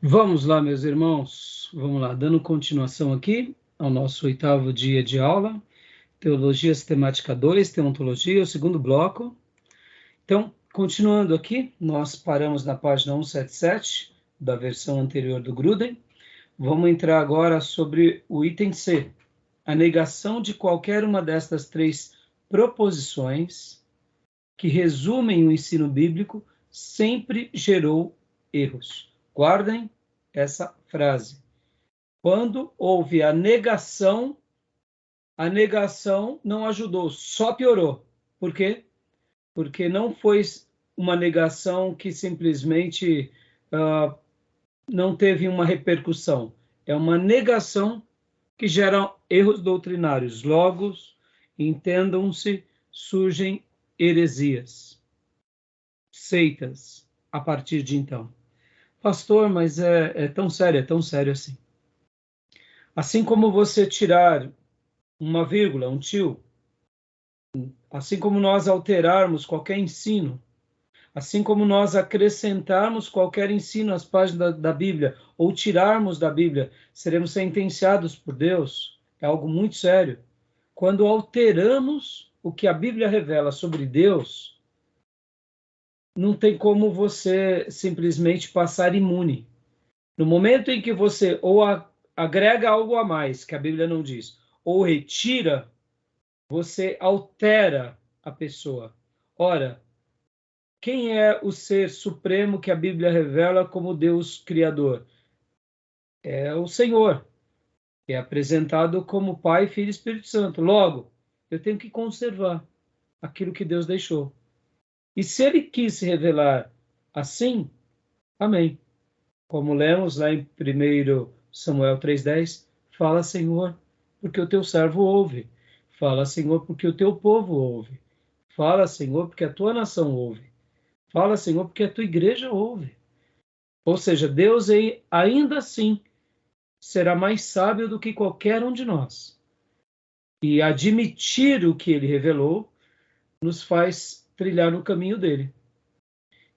Vamos lá, meus irmãos, vamos lá, dando continuação aqui ao nosso 8º dia de aula, Teologia Sistemática 2, Teontologia, o segundo bloco. Então, continuando aqui, nós paramos na página 177, da versão anterior do Grudem. Vamos entrar agora sobre o item C, a negação de qualquer uma destas três proposições que resumem o ensino bíblico sempre gerou erros. Guardem essa frase. Quando houve a negação não ajudou, só piorou. Por quê? Porque não foi uma negação que simplesmente não teve uma repercussão. É uma negação que gera erros doutrinários. Logo, entendam-se, surgem heresias, seitas, a partir de então. Pastor, mas é tão sério assim. Assim como você tirar uma vírgula, um tio, assim como nós alterarmos qualquer ensino, assim como nós acrescentarmos qualquer ensino às páginas da Bíblia, ou tirarmos da Bíblia, seremos sentenciados por Deus, é algo muito sério. Quando alteramos o que a Bíblia revela sobre Deus, não tem como você simplesmente passar imune. No momento em que você ou agrega algo a mais, que a Bíblia não diz, ou retira, você altera a pessoa. Ora, quem é o ser supremo que a Bíblia revela como Deus Criador? É o Senhor, que é apresentado como Pai, Filho e Espírito Santo. Logo, eu tenho que conservar aquilo que Deus deixou. E se ele quis se revelar assim, amém. Como lemos lá em 1 Samuel 3,10, fala, Senhor, porque o teu servo ouve. Fala, Senhor, porque o teu povo ouve. Fala, Senhor, porque a tua nação ouve. Fala, Senhor, porque a tua igreja ouve. Ou seja, Deus ainda assim será mais sábio do que qualquer um de nós. E admitir o que ele revelou nos faz trilhar no caminho dele.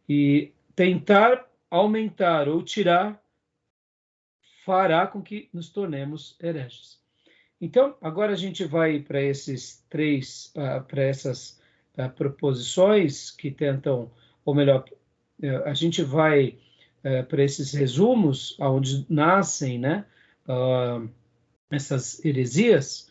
E tentar aumentar ou tirar fará com que nos tornemos hereges. Então, agora a gente vai para esses três, para essas proposições que tentam, ou melhor, a gente vai para esses resumos, onde nascem, né, essas heresias,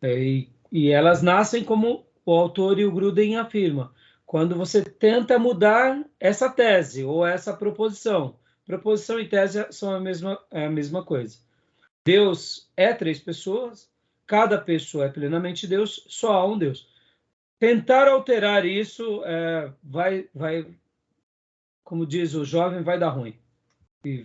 e elas nascem como o autor e o Grudem afirma, quando você tenta mudar essa tese ou essa proposição. Proposição e tese são a mesma coisa. Deus é três pessoas, cada pessoa é plenamente Deus, só há um Deus. Tentar alterar isso vai, como diz o jovem, vai dar ruim. E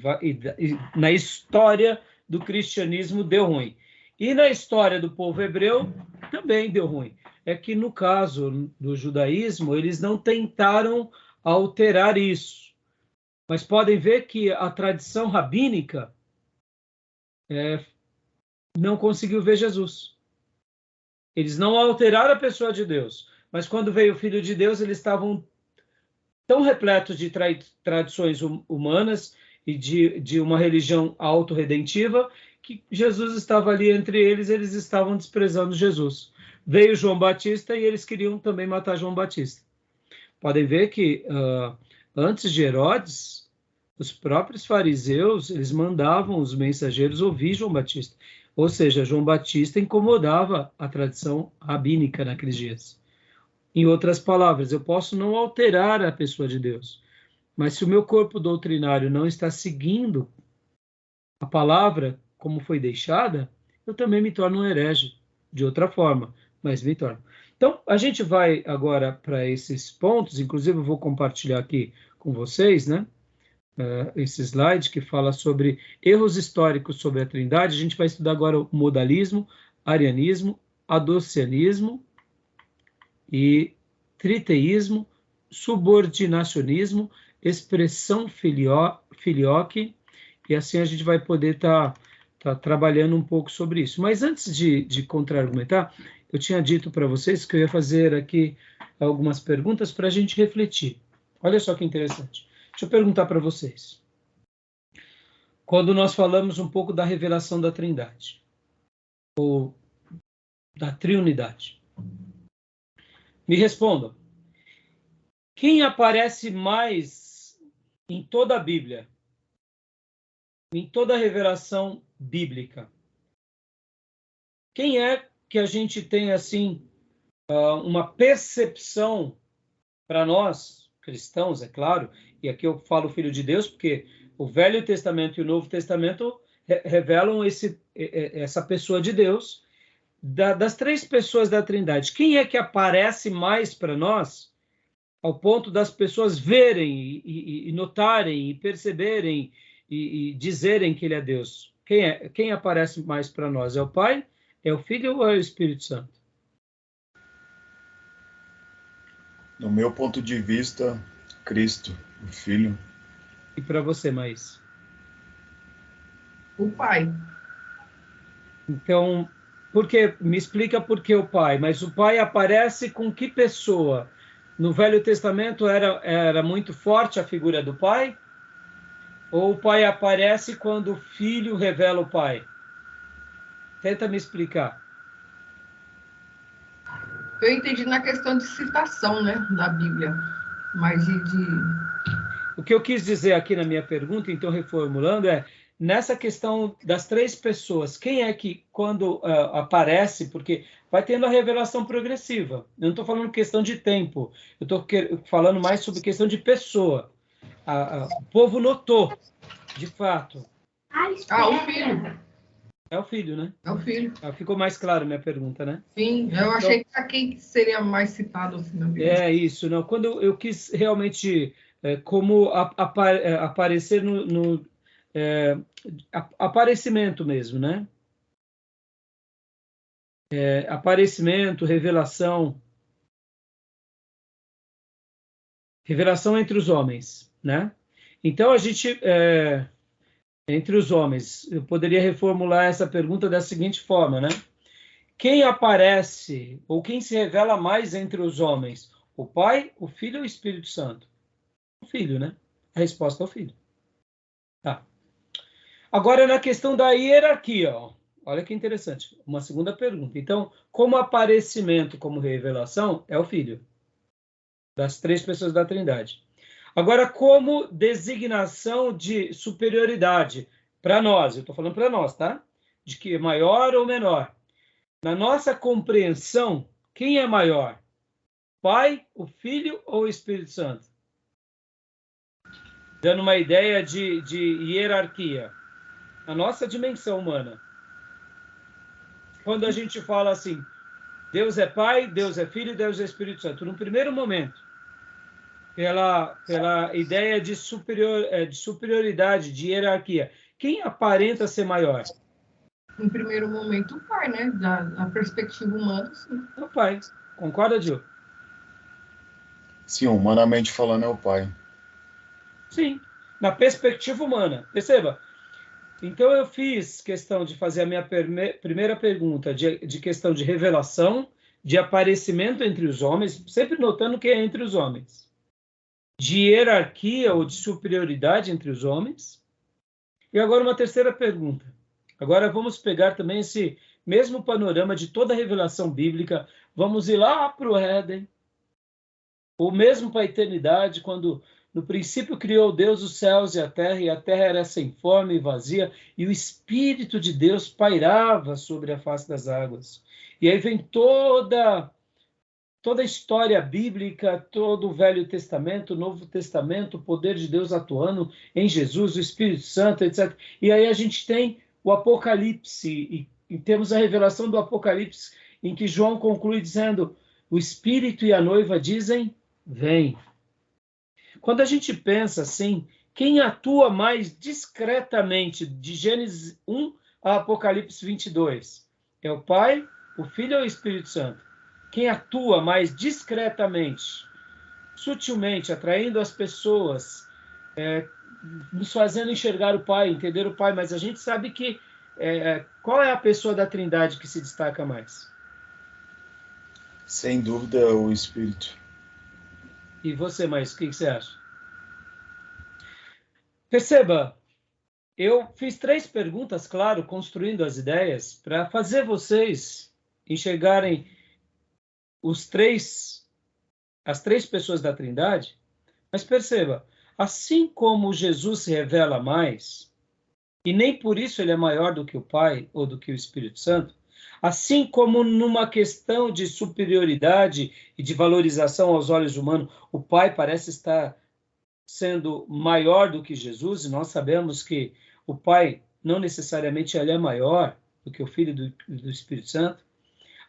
na história do cristianismo deu ruim. E na história do povo hebreu também deu ruim. É que no caso do judaísmo, eles não tentaram alterar isso. Mas podem ver que a tradição rabínica não conseguiu ver Jesus. Eles não alteraram a pessoa de Deus, mas quando veio o Filho de Deus, eles estavam tão repletos de tradições humanas e de uma religião autorredentiva que Jesus estava ali entre eles, eles estavam desprezando Jesus. Veio João Batista e eles queriam também matar João Batista. Podem ver que antes de Herodes, os próprios fariseus, eles mandavam os mensageiros ouvir João Batista. Ou seja, João Batista incomodava a tradição rabínica naqueles dias. Em outras palavras, eu posso não alterar a pessoa de Deus, mas se o meu corpo doutrinário não está seguindo a palavra como foi deixada, eu também me torno um herege, de outra forma, mas me torno. Então, a gente vai agora para esses pontos, inclusive eu vou compartilhar aqui com vocês, né? Esse slide que fala sobre erros históricos sobre a Trindade. A gente vai estudar agora o modalismo, arianismo, adocianismo e triteísmo, subordinacionismo, expressão filioque, e assim a gente vai poder estar trabalhando um pouco sobre isso. Mas antes de contra-argumentar, eu tinha dito para vocês que eu ia fazer aqui algumas perguntas para a gente refletir. Olha só que interessante. Deixa eu perguntar para vocês. quando nós falamos um pouco da revelação da Trindade, ou da Triunidade. Me respondam. Quem aparece mais em toda a Bíblia, em toda a revelação bíblica? Quem é que a gente tem, assim, uma percepção para nós, cristãos, é claro, e aqui eu falo Filho de Deus, porque o Velho Testamento e o Novo Testamento revelam essa pessoa de Deus, das três pessoas da Trindade. Quem é que aparece mais para nós, ao ponto das pessoas verem e notarem e perceberem e dizerem que ele é Deus? Quem aparece mais para nós? É o Pai? É o Filho ou é o Espírito Santo? No meu ponto de vista, Cristo, o Filho. E para você, Maís? O Pai. Então, me explica por que o Pai? Mas o Pai aparece com que pessoa? No Velho Testamento era muito forte a figura do Pai? Ou o Pai aparece quando o Filho revela o Pai? Tenta me explicar. Eu entendi na questão de citação, né, da Bíblia, mas O que eu quis dizer aqui na minha pergunta, então reformulando, nessa questão das três pessoas, quem é que, quando aparece, porque vai tendo a revelação progressiva, eu não estou falando questão de tempo, eu estou falando mais sobre questão de pessoa. O povo notou, de fato. o Filho. É o Filho, né? É o Filho. Ficou mais claro a minha pergunta, né? Sim, eu achei que quem seria mais citado assim na Bíblia. É isso, não. Quando eu quis realmente como aparecer no aparecimento mesmo, né? Aparecimento, revelação entre os homens, né? Então a gente entre os homens, eu poderia reformular essa pergunta da seguinte forma, né? Quem aparece ou quem se revela mais entre os homens? O Pai, o Filho ou o Espírito Santo? O Filho, né? A resposta é o Filho. Tá. Agora, na questão da hierarquia, ó. Olha que interessante. Uma segunda pergunta. Então, como aparecimento, como revelação, é o Filho. Das três pessoas da Trindade. Agora, como designação de superioridade para nós, eu estou falando para nós, tá? De que é maior ou menor. Na nossa compreensão, quem é maior? Pai, o Filho ou o Espírito Santo? Dando uma ideia de hierarquia. A nossa dimensão humana. Quando a gente fala assim, Deus é Pai, Deus é Filho, Deus é Espírito Santo. No primeiro momento, pela ideia de superioridade, de hierarquia, quem aparenta ser maior? Em primeiro momento, o Pai, né? Da perspectiva humana, sim. É o Pai. Concorda, Gil? Sim, humanamente falando, é o Pai. Sim, na perspectiva humana. Perceba? Então, eu fiz questão de fazer a minha primeira pergunta de questão de revelação, de aparecimento entre os homens, sempre notando que é entre os homens. De hierarquia ou de superioridade entre os homens. E agora uma terceira pergunta. Agora vamos pegar também esse mesmo panorama de toda a revelação bíblica. Vamos ir lá para o Éden, ou mesmo para a eternidade, quando no princípio criou Deus os céus e a terra era sem forma e vazia, e o Espírito de Deus pairava sobre a face das águas. E aí vem toda a história bíblica, todo o Velho Testamento, o Novo Testamento, o poder de Deus atuando em Jesus, o Espírito Santo, etc. E aí a gente tem o Apocalipse, e temos a revelação do Apocalipse, em que João conclui dizendo, o Espírito e a noiva dizem, vem. Quando a gente pensa assim, quem atua mais discretamente de Gênesis 1 a Apocalipse 22? É o Pai, o Filho ou o Espírito Santo? Quem atua mais discretamente, sutilmente, atraindo as pessoas, nos fazendo enxergar o Pai, entender o Pai, mas a gente sabe que qual é a pessoa da Trindade que se destaca mais? Sem dúvida, o Espírito. E você, mais, o que você acha? Perceba, eu fiz 3 perguntas, claro, construindo as ideias, para fazer vocês enxergarem as 3 pessoas da Trindade. Mas perceba, assim como Jesus se revela mais, e nem por isso ele é maior do que o Pai ou do que o Espírito Santo, assim como numa questão de superioridade e de valorização aos olhos humanos, o Pai parece estar sendo maior do que Jesus, e nós sabemos que o Pai não necessariamente ele é maior do que o Filho do Espírito Santo.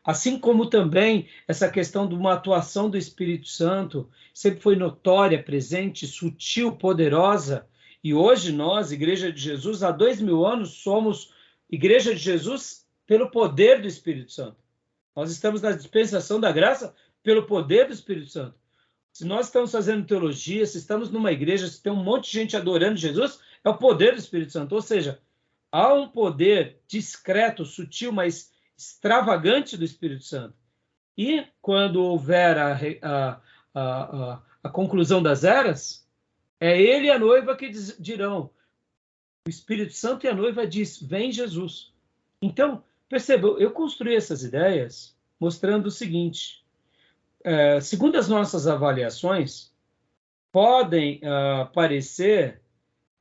Assim como também essa questão de uma atuação do Espírito Santo sempre foi notória, presente, sutil, poderosa. E hoje nós, Igreja de Jesus, há 2000 anos, somos Igreja de Jesus pelo poder do Espírito Santo. Nós estamos na dispensação da graça pelo poder do Espírito Santo. Se nós estamos fazendo teologia, se estamos numa igreja, se tem um monte de gente adorando Jesus, é o poder do Espírito Santo. Ou seja, há um poder discreto, sutil, mas extravagante do Espírito Santo. E quando houver a conclusão das eras, é ele e a noiva que dirão. O Espírito Santo e a noiva diz, vem Jesus. Então, perceba, eu construí essas ideias mostrando o seguinte, segundo as nossas avaliações, podem parecer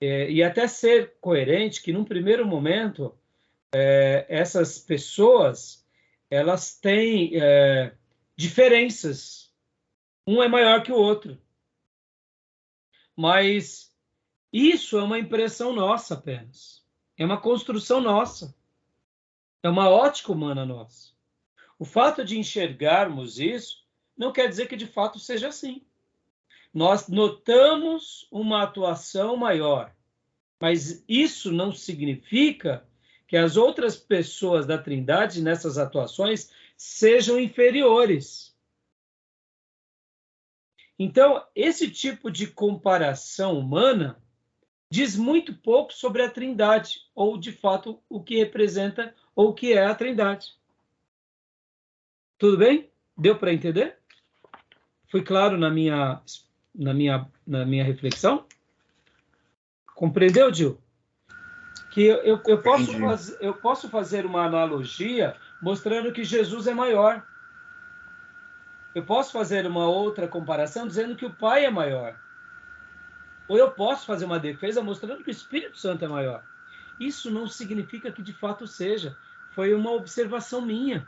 e até ser coerente que, num primeiro momento, essas pessoas elas têm diferenças. Um é maior que o outro. Mas isso é uma impressão nossa apenas. É uma construção nossa. É uma ótica humana nossa. O fato de enxergarmos isso não quer dizer que de fato seja assim. Nós notamos uma atuação maior, mas isso não significa que as outras pessoas da Trindade nessas atuações sejam inferiores. Então, esse tipo de comparação humana diz muito pouco sobre a Trindade, ou de fato o que representa ou o que é a Trindade. Tudo bem? Deu para entender? Fui claro na minha reflexão? Compreendeu, Gil? Que eu posso fazer uma analogia mostrando que Jesus é maior. Eu posso fazer uma outra comparação dizendo que o Pai é maior. Ou eu posso fazer uma defesa mostrando que o Espírito Santo é maior. Isso não significa que de fato seja. Foi uma observação minha.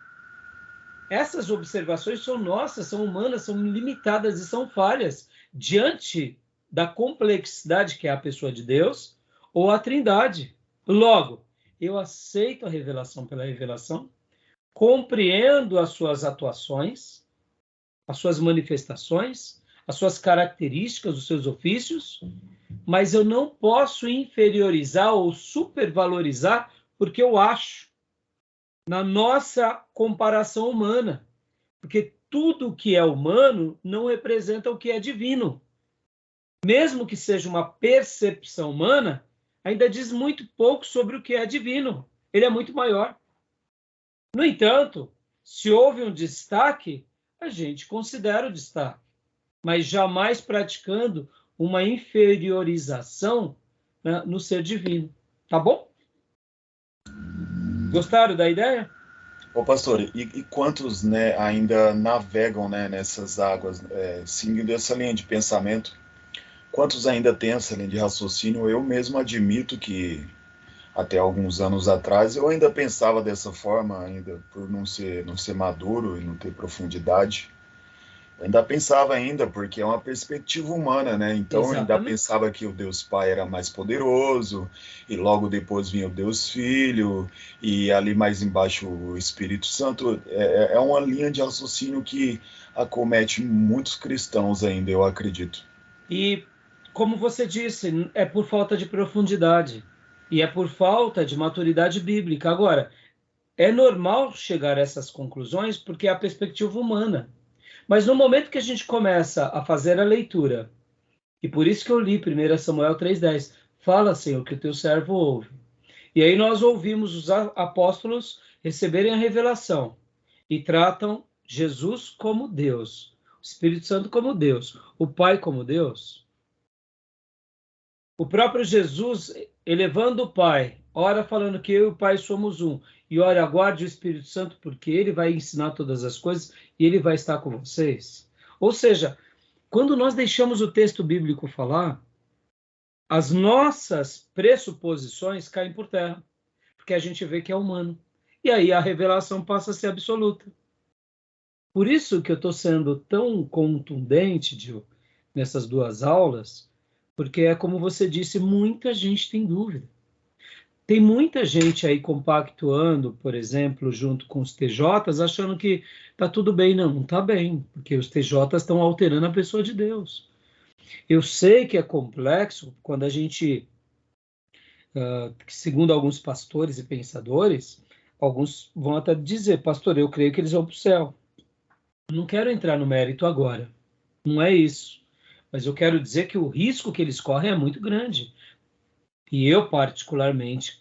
Essas observações são nossas, são humanas, são limitadas e são falhas diante da complexidade que é a pessoa de Deus ou a Trindade. Logo, eu aceito a revelação pela revelação, compreendo as suas atuações, as suas manifestações, as suas características, os seus ofícios, mas eu não posso inferiorizar ou supervalorizar porque eu acho, na nossa comparação humana, porque tudo que é humano não representa o que é divino. Mesmo que seja uma percepção humana, ainda diz muito pouco sobre o que é divino. Ele é muito maior. No entanto, se houve um destaque, a gente considera o destaque, mas jamais praticando uma inferiorização, né, no ser divino. Tá bom? Gostaram da ideia? Ô pastor, e quantos, né, ainda navegam, né, nessas águas, seguindo essa linha de pensamento? Quantos ainda têm essa linha de raciocínio? Eu mesmo admito que até alguns anos atrás eu ainda pensava dessa forma, ainda por não ser maduro e não ter profundidade. Eu ainda pensava porque é uma perspectiva humana, né? Então eu ainda pensava que o Deus Pai era mais poderoso, e logo depois vinha o Deus Filho, e ali mais embaixo o Espírito Santo. É uma linha de raciocínio que acomete muitos cristãos ainda, eu acredito. E, como você disse, é por falta de profundidade, e é por falta de maturidade bíblica. Agora, é normal chegar a essas conclusões porque é a perspectiva humana. Mas no momento que a gente começa a fazer a leitura, e por isso que eu li 1 Samuel 3,10, fala, Senhor, que o teu servo ouve. E aí nós ouvimos os apóstolos receberem a revelação e tratam Jesus como Deus, o Espírito Santo como Deus, o Pai como Deus. O próprio Jesus, elevando o Pai, ora falando que eu e o Pai somos um, e ora aguarde o Espírito Santo, porque ele vai ensinar todas as coisas e ele vai estar com vocês. Ou seja, quando nós deixamos o texto bíblico falar, as nossas pressuposições caem por terra, porque a gente vê que é humano. E aí a revelação passa a ser absoluta. Por isso que eu estou sendo tão contundente, Gil, nessas duas aulas, porque é como você disse, muita gente tem dúvida. Tem muita gente aí compactuando, por exemplo, junto com os TJs, achando que está tudo bem. Não, não está bem, porque os TJs estão alterando a pessoa de Deus. Eu sei que é complexo quando a gente, segundo alguns pastores e pensadores, alguns vão até dizer, pastor, eu creio que eles vão para o céu. Não quero entrar no mérito agora, não é isso. Mas eu quero dizer que o risco que eles correm é muito grande. E eu, particularmente,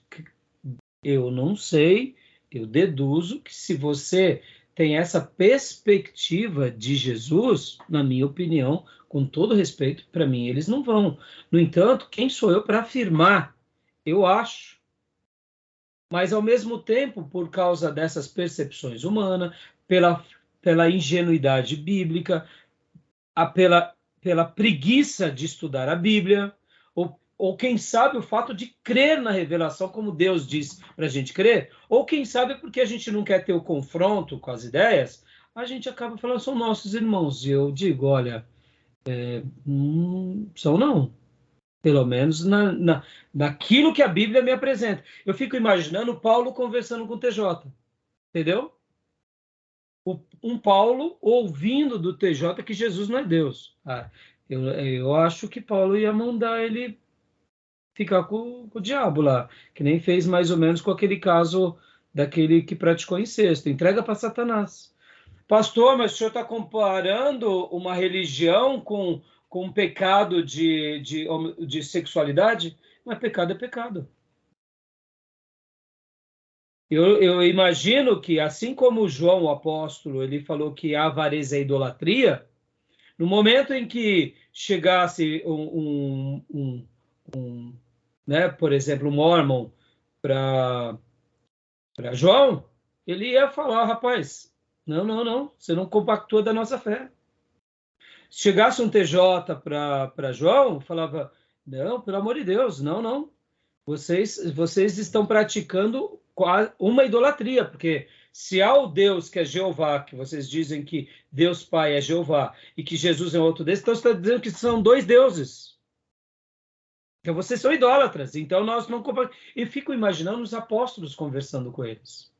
eu não sei, eu deduzo que se você tem essa perspectiva de Jesus, na minha opinião, com todo respeito, para mim, eles não vão. No entanto, quem sou eu para afirmar? Eu acho. Mas, ao mesmo tempo, por causa dessas percepções humanas, pela ingenuidade bíblica, pela preguiça de estudar a Bíblia, ou quem sabe o fato de crer na revelação como Deus diz para a gente crer, ou quem sabe porque a gente não quer ter o confronto com as ideias, a gente acaba falando, são nossos irmãos. E eu digo, olha, são não. Pelo menos naquilo que a Bíblia me apresenta. Eu fico imaginando Paulo conversando com o TJ, entendeu? Um Paulo ouvindo do TJ que Jesus não é Deus. Eu acho que Paulo ia mandar ele ficar com o diabo lá, que nem fez mais ou menos com aquele caso daquele que praticou incesto. Entrega para Satanás. Pastor, mas o senhor está comparando uma religião com um pecado de sexualidade? Mas pecado é pecado. Eu imagino que, assim como João, o apóstolo, ele falou que a avareza é idolatria, no momento em que chegasse né, por exemplo, um Mormon para João, ele ia falar, rapaz, não, você não compactua da nossa fé. Se chegasse um TJ para João, falava, não, pelo amor de Deus, não. Vocês estão praticando uma idolatria, porque se há o Deus que é Jeová, que vocês dizem que Deus Pai é Jeová e que Jesus é outro Deus, então você está dizendo que são dois deuses. Então vocês são idólatras. Então nós não e fico imaginando os apóstolos conversando com eles.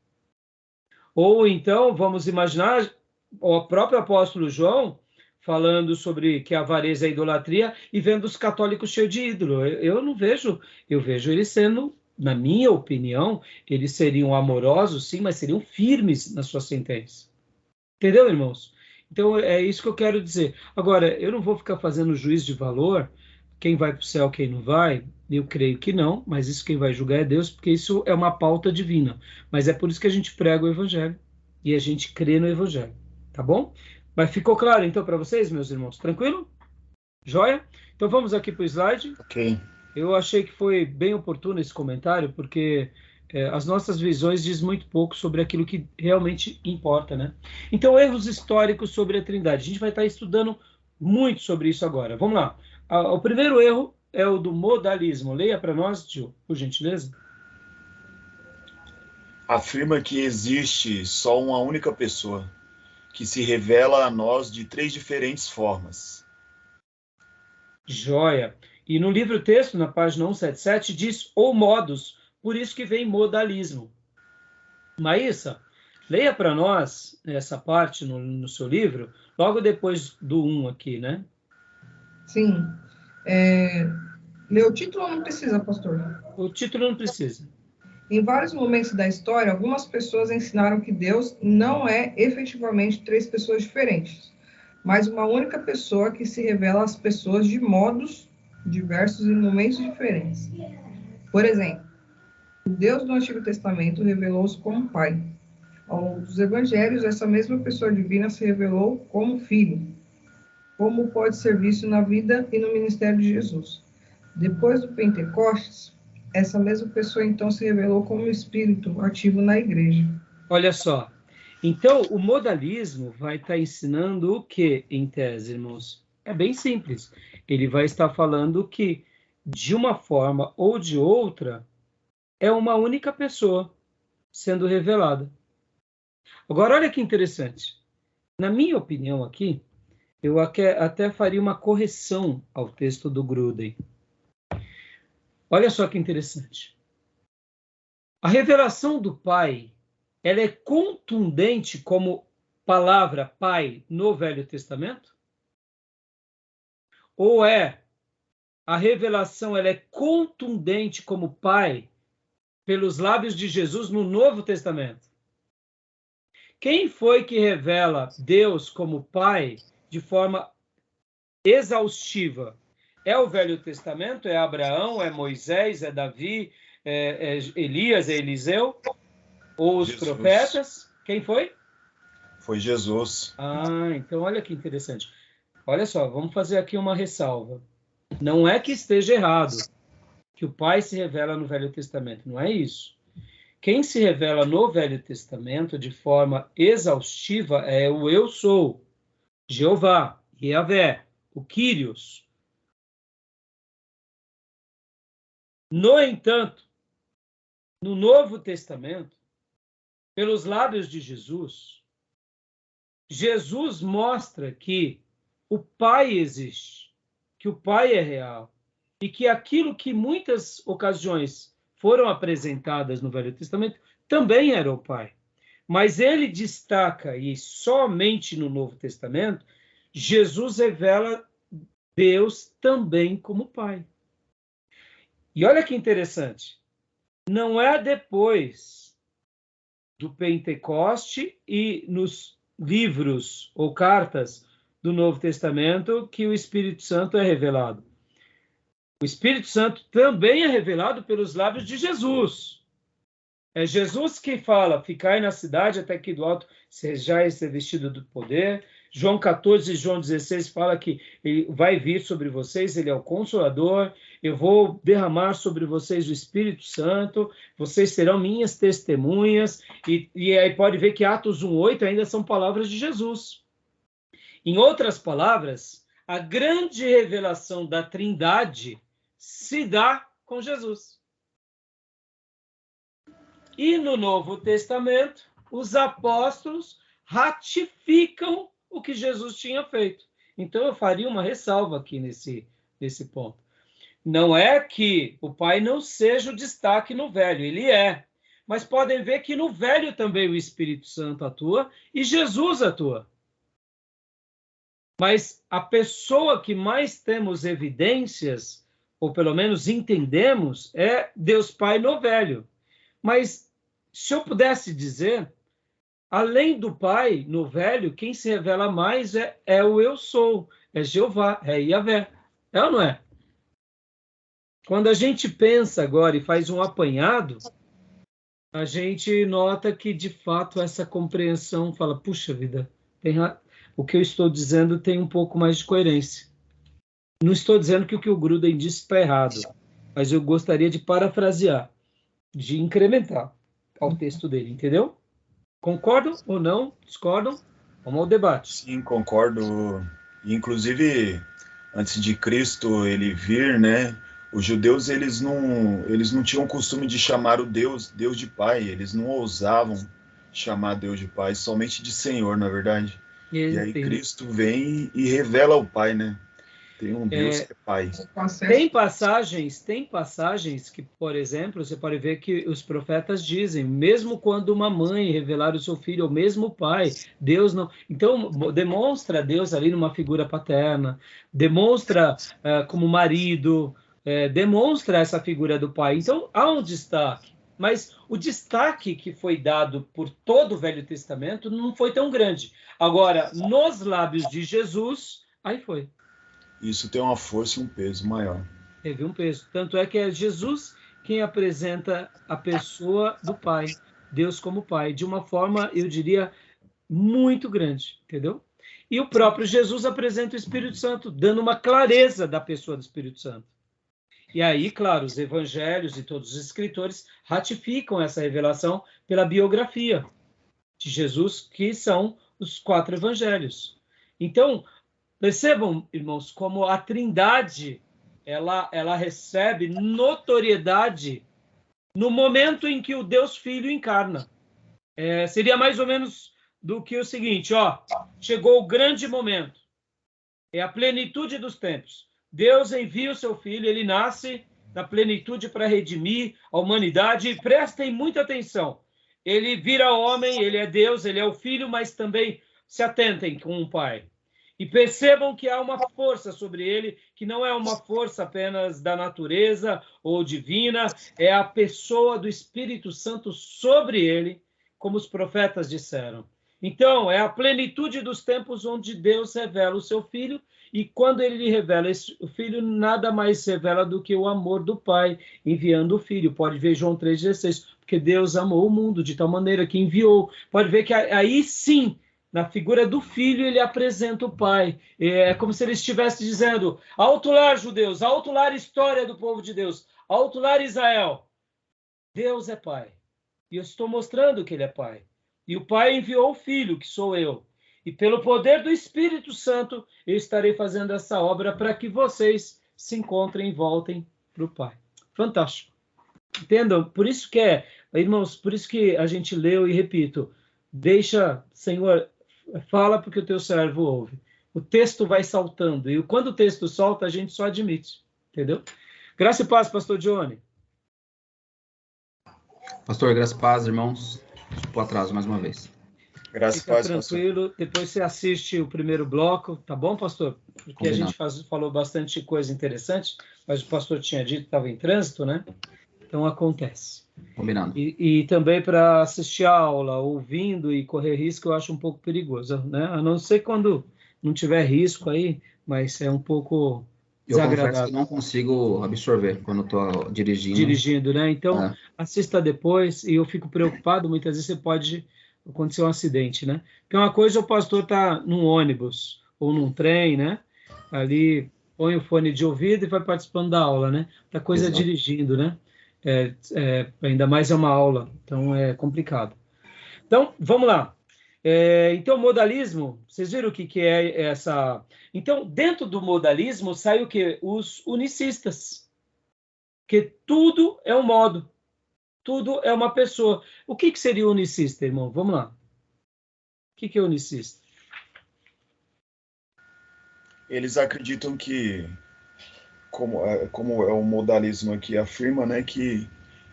Ou então vamos imaginar o próprio apóstolo João falando sobre que a avareza é idolatria e vendo os católicos cheios de ídolo. Eu não vejo, eu vejo eles sendo, na minha opinião, eles seriam amorosos, sim, mas seriam firmes na sua sentença. Entendeu, irmãos? Então é isso que eu quero dizer. Agora, eu não vou ficar fazendo juízo de valor, quem vai para o céu, quem não vai, eu creio que não, mas isso quem vai julgar é Deus, porque isso é uma pauta divina. Mas é por isso que a gente prega o Evangelho e a gente crê no Evangelho, tá bom? Mas ficou claro, então, para vocês, meus irmãos? Tranquilo? Joia? Então vamos aqui para o slide. Ok. Eu achei que foi bem oportuno esse comentário, porque as nossas visões diz muito pouco sobre aquilo que realmente importa, né? Então, erros históricos sobre a Trindade. A gente vai estar estudando muito sobre isso agora. Vamos lá. O primeiro erro é o do modalismo. Leia para nós, Gil, por gentileza. Afirma que existe só uma única pessoa, que se revela a nós de 3 diferentes formas. Joia. E no livro texto, na página 177, diz ou modos, por isso que vem modalismo. Maísa, leia para nós essa parte no seu livro, logo depois do 1 aqui, né? Sim. Ler o título ou não precisa, pastor? O título não precisa. Em vários momentos da história, algumas pessoas ensinaram que Deus não é efetivamente 3 pessoas diferentes, mas uma única pessoa que se revela às pessoas de modos diversos em momentos diferentes. Por exemplo, o Deus do Antigo Testamento revelou-se como Pai. Ao longo dos Evangelhos, essa mesma pessoa divina se revelou como Filho, como pode ser visto na vida e no ministério de Jesus. Depois do Pentecostes, essa mesma pessoa então se revelou como espírito ativo na igreja. Olha só. Então, o modalismo vai estar ensinando o que, em tese, irmãos? É bem simples. Ele vai estar falando que, de uma forma ou de outra, é uma única pessoa sendo revelada. Agora, olha que interessante. Na minha opinião aqui, eu até faria uma correção ao texto do Gruden. Olha só que interessante. A revelação do Pai, ela é contundente como palavra Pai no Velho Testamento? Ou a revelação ela é contundente como Pai pelos lábios de Jesus no Novo Testamento? Quem foi que revela Deus como Pai de forma exaustiva? É o Velho Testamento? É Abraão? É Moisés? É Davi? É Elias? É Eliseu? Ou os Jesus. profetas? Quem foi? Foi Jesus. Ah, então olha que interessante. Olha só, vamos fazer aqui uma ressalva. Não é que esteja errado que o Pai se revela no Velho Testamento, não é isso. Quem se revela no Velho Testamento de forma exaustiva é o Eu Sou, Jeová, Yahvé, o Kyrios. No entanto, no Novo Testamento, pelos lábios de Jesus, Jesus mostra que o Pai existe, que o Pai é real, e que aquilo que muitas ocasiões foram apresentadas no Velho Testamento também era o Pai. Mas ele destaca, e somente no Novo Testamento, Jesus revela Deus também como Pai. E olha que interessante, não é depois do Pentecoste e nos livros ou cartas do Novo Testamento que o Espírito Santo é revelado. O Espírito Santo também é revelado pelos lábios de Jesus. É Jesus que fala, ficai na cidade até que do alto sejais revestido do poder. João 14 e João 16 fala que ele vai vir sobre vocês, ele é o Consolador, eu vou derramar sobre vocês o Espírito Santo, vocês serão minhas testemunhas, e aí pode ver que Atos 1:8 ainda são palavras de Jesus. Em outras palavras, a grande revelação da Trindade se dá com Jesus. E no Novo Testamento, os apóstolos ratificam o que Jesus tinha feito. Então, eu faria uma ressalva aqui nesse ponto. Não é que o Pai não seja o destaque no Velho, ele é. Mas podem ver que no Velho também o Espírito Santo atua e Jesus atua. Mas a pessoa que mais temos evidências, ou pelo menos entendemos, é Deus Pai no Velho. Mas se eu pudesse dizer, além do Pai, no Velho, quem se revela mais é o Eu Sou, é Jeová, é Yahvé. É ou não é? Quando a gente pensa agora e faz um apanhado, a gente nota que, de fato, essa compreensão fala, puxa vida, o que eu estou dizendo tem um pouco mais de coerência. Não estou dizendo que o que o Gruden disse está errado, mas eu gostaria de parafrasear, de incrementar ao texto dele, entendeu? Concordam ou não? Discordam? Vamos ao debate. Sim, concordo. Inclusive, antes de Cristo ele vir, né? Os judeus eles não tinham o costume de chamar o Deus de Pai. Eles não ousavam chamar Deus de Pai, somente de Senhor, na verdade. E aí Cristo vem e revela o Pai, né? Tem um Deus que é Pai. Tem passagens que, por exemplo, você pode ver que os profetas dizem, mesmo quando uma mãe revelar o seu filho, ou mesmo o pai, Deus não... Então, demonstra Deus ali numa figura paterna, demonstra como marido, demonstra essa figura do pai. Então, há um destaque. Mas o destaque que foi dado por todo o Velho Testamento não foi tão grande. Agora, nos lábios de Jesus, aí foi. Isso tem uma força e um peso maior. Teve um peso. Tanto é que é Jesus quem apresenta a pessoa do Pai, Deus como Pai, de uma forma, eu diria, muito grande, entendeu? E o próprio Jesus apresenta o Espírito Santo, dando uma clareza da pessoa do Espírito Santo. E aí, claro, os evangelhos e todos os escritores ratificam essa revelação pela biografia de Jesus, que são os 4 evangelhos. Então, percebam, irmãos, como a Trindade ela recebe notoriedade no momento em que o Deus Filho encarna. Seria mais ou menos do que o seguinte, chegou o grande momento, é a plenitude dos tempos. Deus envia o seu Filho, ele nasce na plenitude para redimir a humanidade, e prestem muita atenção, ele vira homem, ele é Deus, ele é o Filho, mas também se atentem com o Pai. E percebam que há uma força sobre ele, que não é uma força apenas da natureza ou divina, é a pessoa do Espírito Santo sobre ele, como os profetas disseram. Então, é a plenitude dos tempos onde Deus revela o seu Filho, e quando ele lhe revela o Filho, nada mais revela do que o amor do Pai, enviando o Filho. Pode ver João 3,16, porque Deus amou o mundo de tal maneira que enviou. Pode ver que aí sim, na figura do Filho, ele apresenta o Pai. É como se ele estivesse dizendo, alto lá, judeus, alto lá, história do povo de Deus, alto lá, Israel. Deus é Pai. E eu estou mostrando que ele é Pai. E o Pai enviou o Filho, que sou eu. E pelo poder do Espírito Santo, eu estarei fazendo essa obra para que vocês se encontrem e voltem para o Pai. Fantástico. Entendam? Por isso que irmãos, por isso que a gente leu e repito, deixa, Senhor, fala porque o teu servo ouve. O texto vai saltando. E quando o texto solta, a gente só admite. Entendeu? Graça e paz, pastor Johnny. Pastor, graça e paz, irmãos. Desculpa o atraso mais uma vez. Graças Fica tranquilo, pastor. Depois você assiste o primeiro bloco, tá bom, pastor? Porque combinado. A gente falou bastante coisa interessante, mas o pastor tinha dito que estava em trânsito, né? Então acontece. Combinado. E também para assistir a aula, ouvindo e correr risco, eu acho um pouco perigoso, né? A não ser quando não tiver risco aí, mas é um pouco desagradável. Eu confesso que não consigo absorver quando estou dirigindo. Dirigindo, né? Então, assista depois, e eu fico preocupado, muitas vezes você pode acontecer um acidente, né? Porque uma coisa o pastor tá num ônibus ou num trem, né? Ali põe o fone de ouvido e vai participando da aula, né? Outra coisa é dirigindo, né? Ainda mais é uma aula, então é complicado. Então, vamos lá. Então, modalismo, vocês viram o que é essa... Então, dentro do modalismo sai o quê? Os unicistas. Porque tudo é um modo. Tudo é uma pessoa. O que seria unicista, irmão? Vamos lá. O que é unicista? Eles acreditam que, como é o modalismo aqui afirma, né, que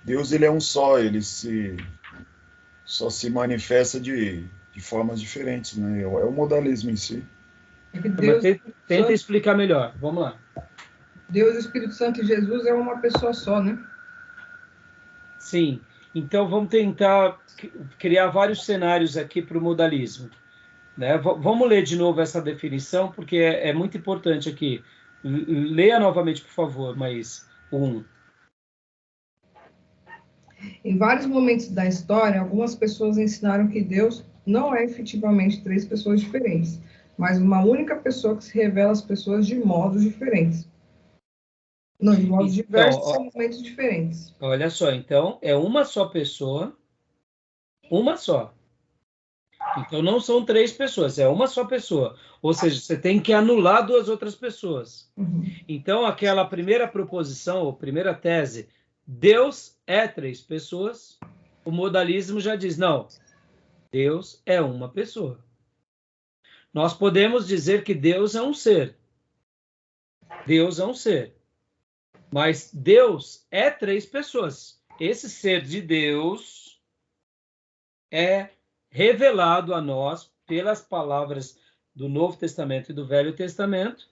Deus ele é um só, ele só se manifesta de formas diferentes, né? É o modalismo em si. Deus, tenta explicar melhor. Vamos lá. Deus, Espírito Santo e Jesus é uma pessoa só, né? Sim, então vamos tentar criar vários cenários aqui para o modalismo. Né? Vamos ler de novo essa definição, porque é muito importante aqui. Leia novamente, por favor, mas Em vários momentos da história, algumas pessoas ensinaram que Deus não é efetivamente 3 pessoas diferentes, mas uma única pessoa que se revela às pessoas de modos diferentes. Não, de modos diversos e momentos diferentes. Olha só, então, é uma só pessoa, uma só. Então, não são 3 pessoas, é uma só pessoa. Ou seja, você tem que anular 2 outras pessoas. Uhum. Então, aquela primeira proposição, ou primeira tese, Deus é 3 pessoas, o modalismo já diz, não, Deus é uma pessoa. Nós podemos dizer que Deus é um ser. Deus é um ser. Mas Deus é 3 pessoas. Esse ser de Deus é revelado a nós pelas palavras do Novo Testamento e do Velho Testamento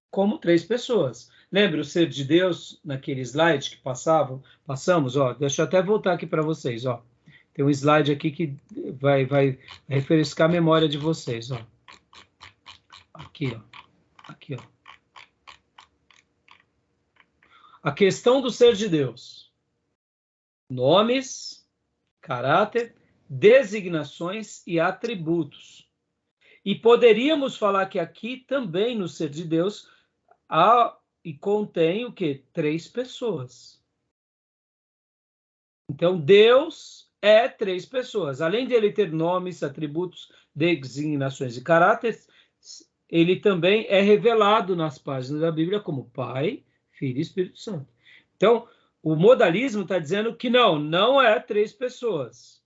como 3 pessoas. Lembra o ser de Deus naquele slide que passamos? Deixa eu até voltar aqui para vocês. Tem um slide aqui que vai refrescar a memória de vocês. Aqui. A questão do ser de Deus. Nomes, caráter, designações e atributos. E poderíamos falar que aqui também no ser de Deus há e contém o quê? 3 pessoas. Então, Deus é 3 pessoas. Além de ele ter nomes, atributos, designações e caráteres, ele também é revelado nas páginas da Bíblia como Pai, Filho e Espírito Santo. Então, o modalismo está dizendo que não é 3 pessoas.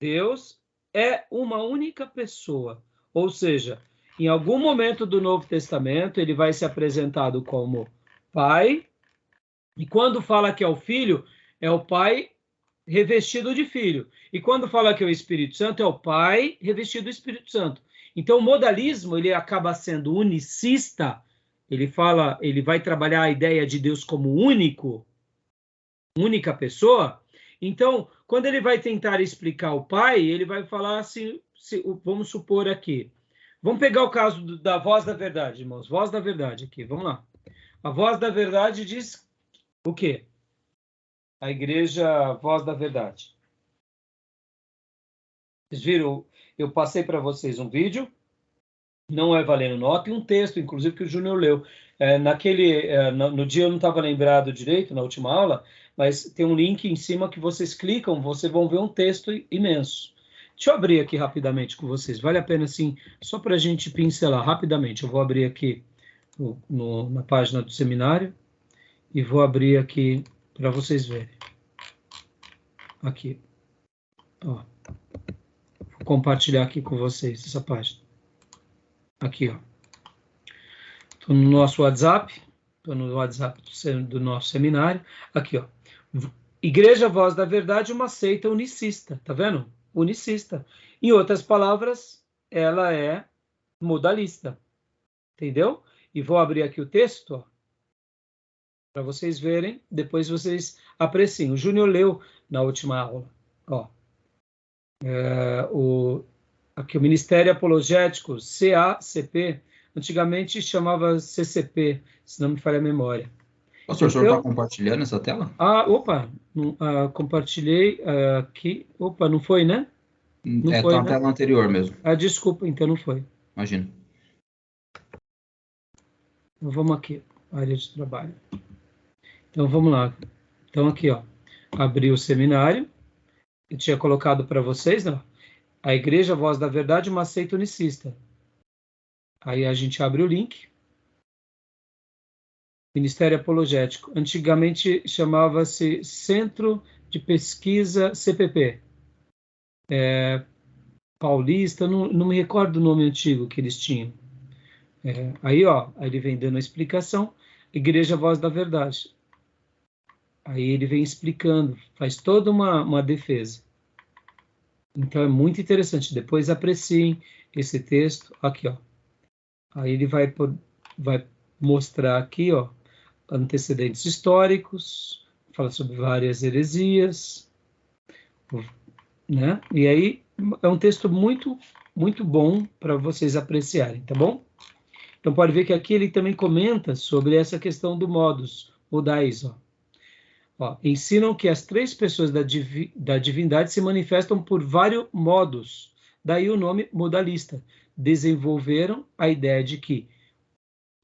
Deus é uma única pessoa. Ou seja, em algum momento do Novo Testamento, ele vai ser apresentado como Pai, e quando fala que é o Filho, é o Pai revestido de Filho. E quando fala que é o Espírito Santo, é o Pai revestido do Espírito Santo. Então, o modalismo, ele acaba sendo unicista. Ele vai trabalhar a ideia de Deus como única pessoa. Então, quando ele vai tentar explicar o Pai, ele vai falar assim, vamos supor aqui. Vamos pegar o caso da voz da verdade, irmãos. Voz da verdade aqui, vamos lá. A voz da verdade diz o quê? A igreja Voz da Verdade. Vocês viram? Eu passei para vocês um vídeo, não é valendo nota, e um texto, inclusive, que o Júnior leu. No dia eu não estava lembrado direito, na última aula, mas tem um link em cima que vocês clicam, vocês vão ver um texto imenso. Deixa eu abrir aqui rapidamente com vocês. Vale a pena, assim, só para a gente pincelar rapidamente. Eu vou abrir aqui na página do seminário e vou abrir aqui para vocês verem. Aqui. Ó. Vou compartilhar aqui com vocês essa página. Aqui, ó. Estou no nosso WhatsApp. Estou no WhatsApp do nosso seminário. Aqui, ó. Igreja Voz da Verdade, uma seita unicista. Tá vendo? Unicista. Em outras palavras, ela é modalista. Entendeu? E vou abrir aqui o texto, ó, para vocês verem, depois vocês apreciem. O Júnior leu na última aula. Ó. Aqui o Ministério Apologético, CACP, antigamente chamava CCP, se não me falha a memória. Pastor, o senhor está compartilhando essa tela? Opa, compartilhei aqui. Opa, não foi, né? Não foi, tá na né? tela anterior mesmo. Desculpa, então não foi. Imagina. Então, vamos aqui, área de trabalho. Então, vamos lá. Então, aqui, ó, abri o seminário. Eu tinha colocado para vocês, né? A Igreja Voz da Verdade, uma seita unicista. Aí a gente abre o link. Ministério Apologético. Antigamente chamava-se Centro de Pesquisa CPP. Paulista, não me recordo o nome antigo que eles tinham. Aí, ó, aí ele vem dando a explicação. Igreja Voz da Verdade. Aí ele vem explicando, faz toda uma defesa. Então é muito interessante. Depois apreciem esse texto aqui, ó. Aí ele vai mostrar aqui, ó, antecedentes históricos, fala sobre várias heresias, né? E aí é um texto muito, muito bom para vocês apreciarem, tá bom? Então pode ver que aqui ele também comenta sobre essa questão do modais, ó. Ensinam que as 3 pessoas da divindade se manifestam por vários modos, daí o nome modalista. Desenvolveram a ideia de que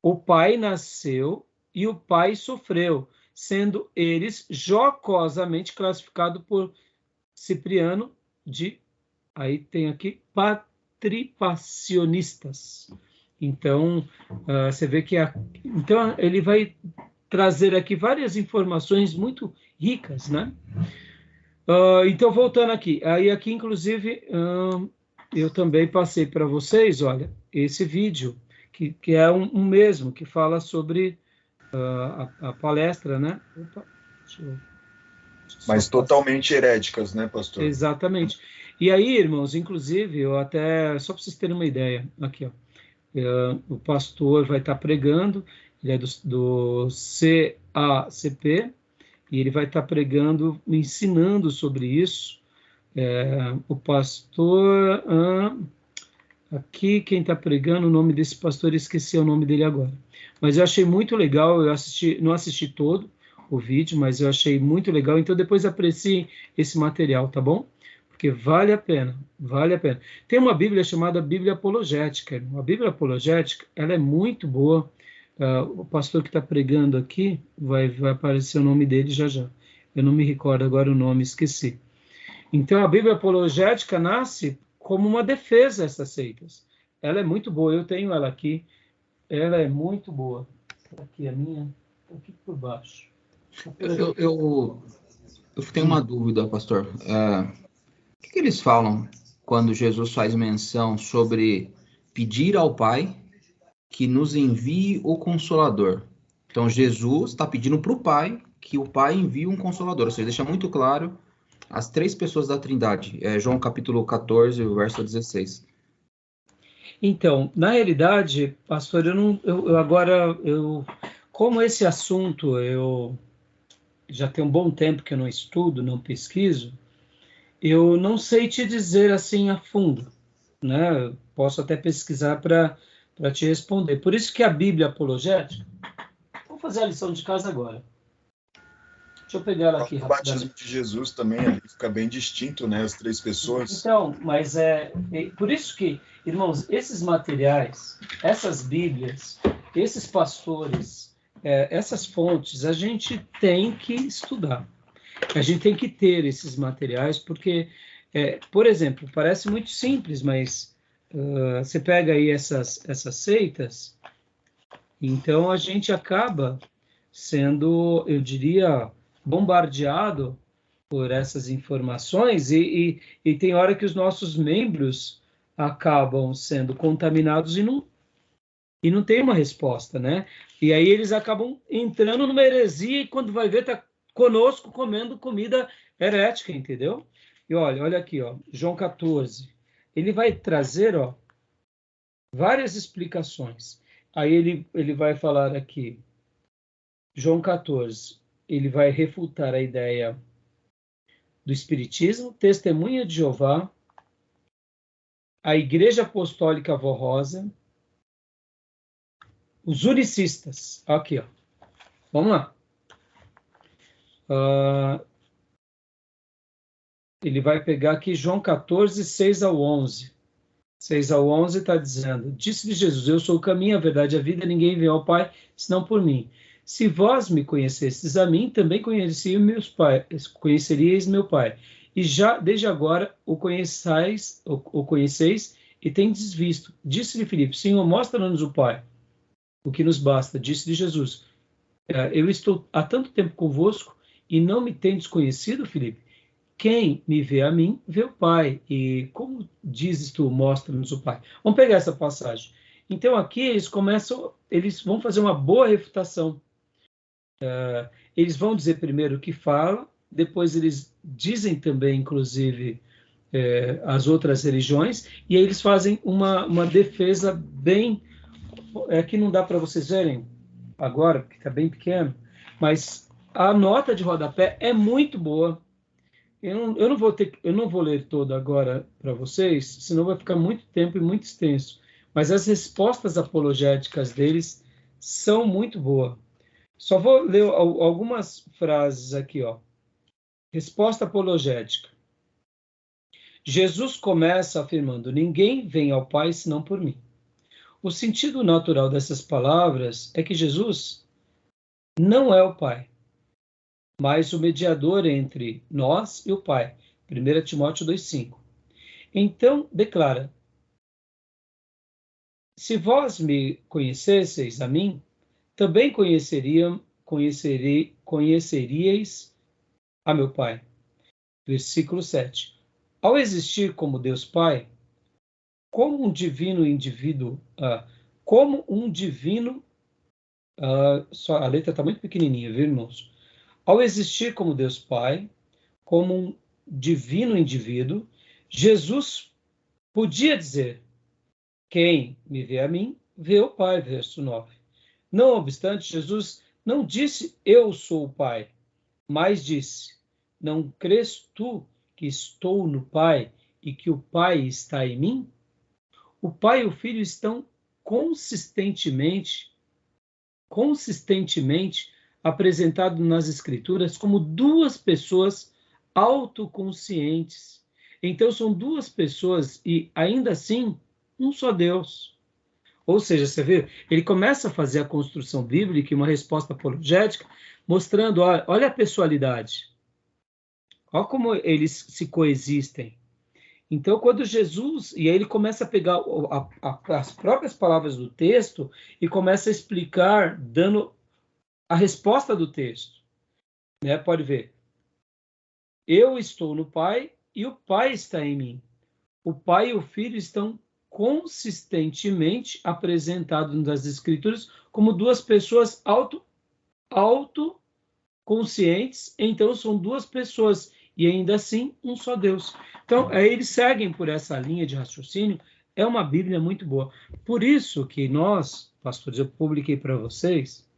o Pai nasceu e o Pai sofreu, sendo eles jocosamente classificados por Cipriano aí tem aqui, patripacionistas. Então, você vê que então ele vai trazer aqui várias informações muito ricas, né? Então, voltando aqui. Aí aqui, inclusive, eu também passei para vocês, olha, esse vídeo, que é um mesmo, que fala sobre a palestra, né? Opa, Mas totalmente heréticas, né, pastor? Exatamente. E aí, irmãos, inclusive, eu até, só para vocês terem uma ideia, aqui, ó, o pastor vai estar pregando, ele é do CACP, e ele vai estar pregando, ensinando sobre isso. O pastor, aqui quem está pregando, o nome desse pastor, esqueci o nome dele agora. Mas eu achei muito legal, não assisti todo o vídeo, mas eu achei muito legal, então depois apreciem esse material, tá bom? Porque vale a pena, vale a pena. Tem uma Bíblia chamada Bíblia Apologética. A Bíblia Apologética, ela é muito boa. O pastor que está pregando aqui, vai aparecer o nome dele já já. Eu não me recordo agora o nome, esqueci. Então, a Bíblia apologética nasce como uma defesa a essas seitas. Ela é muito boa, eu tenho ela aqui. Ela é muito boa. Aqui a minha, aqui por baixo. Eu tenho uma dúvida, pastor. O que eles falam quando Jesus faz menção sobre pedir ao Pai que nos envie o Consolador? Então, Jesus está pedindo para o Pai que o Pai envie um Consolador. Ou seja, deixa muito claro as três pessoas da Trindade. João capítulo 14, verso 16. Então, na realidade, pastor, como esse assunto eu já tem um bom tempo que eu não estudo, não pesquiso, eu não sei te dizer assim a fundo, né? Eu posso até pesquisar para te responder. Por isso que a Bíblia apologética, vamos fazer a lição de casa agora. Deixa eu pegar ela aqui O rapidamente. batismo de Jesus também ali fica bem distinto, né? As três pessoas. Então, mas por isso que, irmãos, esses materiais, essas Bíblias, esses pastores, essas fontes, a gente tem que estudar. A gente tem que ter esses materiais, porque, por exemplo, parece muito simples, mas você pega aí essas seitas, então a gente acaba sendo, eu diria, bombardeado por essas informações e tem hora que os nossos membros acabam sendo contaminados e não tem uma resposta, né? E aí eles acabam entrando numa heresia e quando vai ver tá conosco comendo comida herética, entendeu? E olha aqui, ó, João 14. Ele vai trazer, ó, várias explicações. Aí ele vai falar aqui, João 14, ele vai refutar a ideia do Espiritismo, Testemunha de Jeová, a Igreja Apostólica Vó Rosa, os unicistas. Aqui, ó. Vamos lá. Ele vai pegar aqui João 14, 6 ao 11. 6 ao 11 está dizendo, disse-lhe Jesus, eu sou o caminho, a verdade e a vida, ninguém vem ao Pai, senão por mim. Se vós me conhecestes a mim, também conheceríeis meu Pai. E já, desde agora, o conheceis e tendes visto. Disse-lhe Filipe, Senhor, mostra-nos o Pai, o que nos basta. Disse-lhe Jesus, eu estou há tanto tempo convosco e não me tendes conhecido, Filipe? Quem me vê a mim, vê o Pai. E como dizes tu, mostra-nos o Pai. Vamos pegar essa passagem. Então aqui eles vão fazer uma boa refutação. Eles vão dizer primeiro o que fala, depois eles dizem também, inclusive, as outras religiões, e aí eles fazem uma defesa bem... Aqui não dá para vocês verem agora, porque está bem pequeno, mas a nota de rodapé é muito boa. Eu não vou ler toda agora para vocês, senão vai ficar muito tempo e muito extenso. Mas as respostas apologéticas deles são muito boas. Só vou ler algumas frases aqui, ó. Resposta apologética. Jesus começa afirmando: ninguém vem ao Pai senão por mim. O sentido natural dessas palavras é que Jesus não é o Pai, mas o mediador entre nós e o Pai. 1 Timóteo 2,5. Então, declara: se vós me conhecesseis a mim, também conheceríeis a meu Pai. Versículo 7. Ao existir como Deus Pai, como um divino indivíduo, a letra está muito pequenininha, viu, irmãos? Ao existir como Deus Pai, como um divino indivíduo, Jesus podia dizer: quem me vê a mim, vê o Pai, verso 9. Não obstante, Jesus não disse, eu sou o Pai, mas disse, não crês tu que estou no Pai e que o Pai está em mim? O Pai e o Filho estão consistentemente apresentados nas Escrituras como duas pessoas autoconscientes. Então, são duas pessoas e, ainda assim, um só Deus. Ou seja, você vê, ele começa a fazer a construção bíblica e uma resposta apologética, mostrando, olha a pessoalidade, olha como eles se coexistem. Então, quando Jesus, e aí ele começa a pegar as próprias palavras do texto e começa a explicar, dando a resposta do texto. Né? Pode ver. Eu estou no Pai e o Pai está em mim. O Pai e o Filho estão consistentemente apresentados nas Escrituras como duas pessoas autoconscientes, então são duas pessoas, e ainda assim um só Deus. Então, eles seguem por essa linha de raciocínio, é uma Bíblia muito boa. Por isso que nós, pastores, eu publiquei para vocês,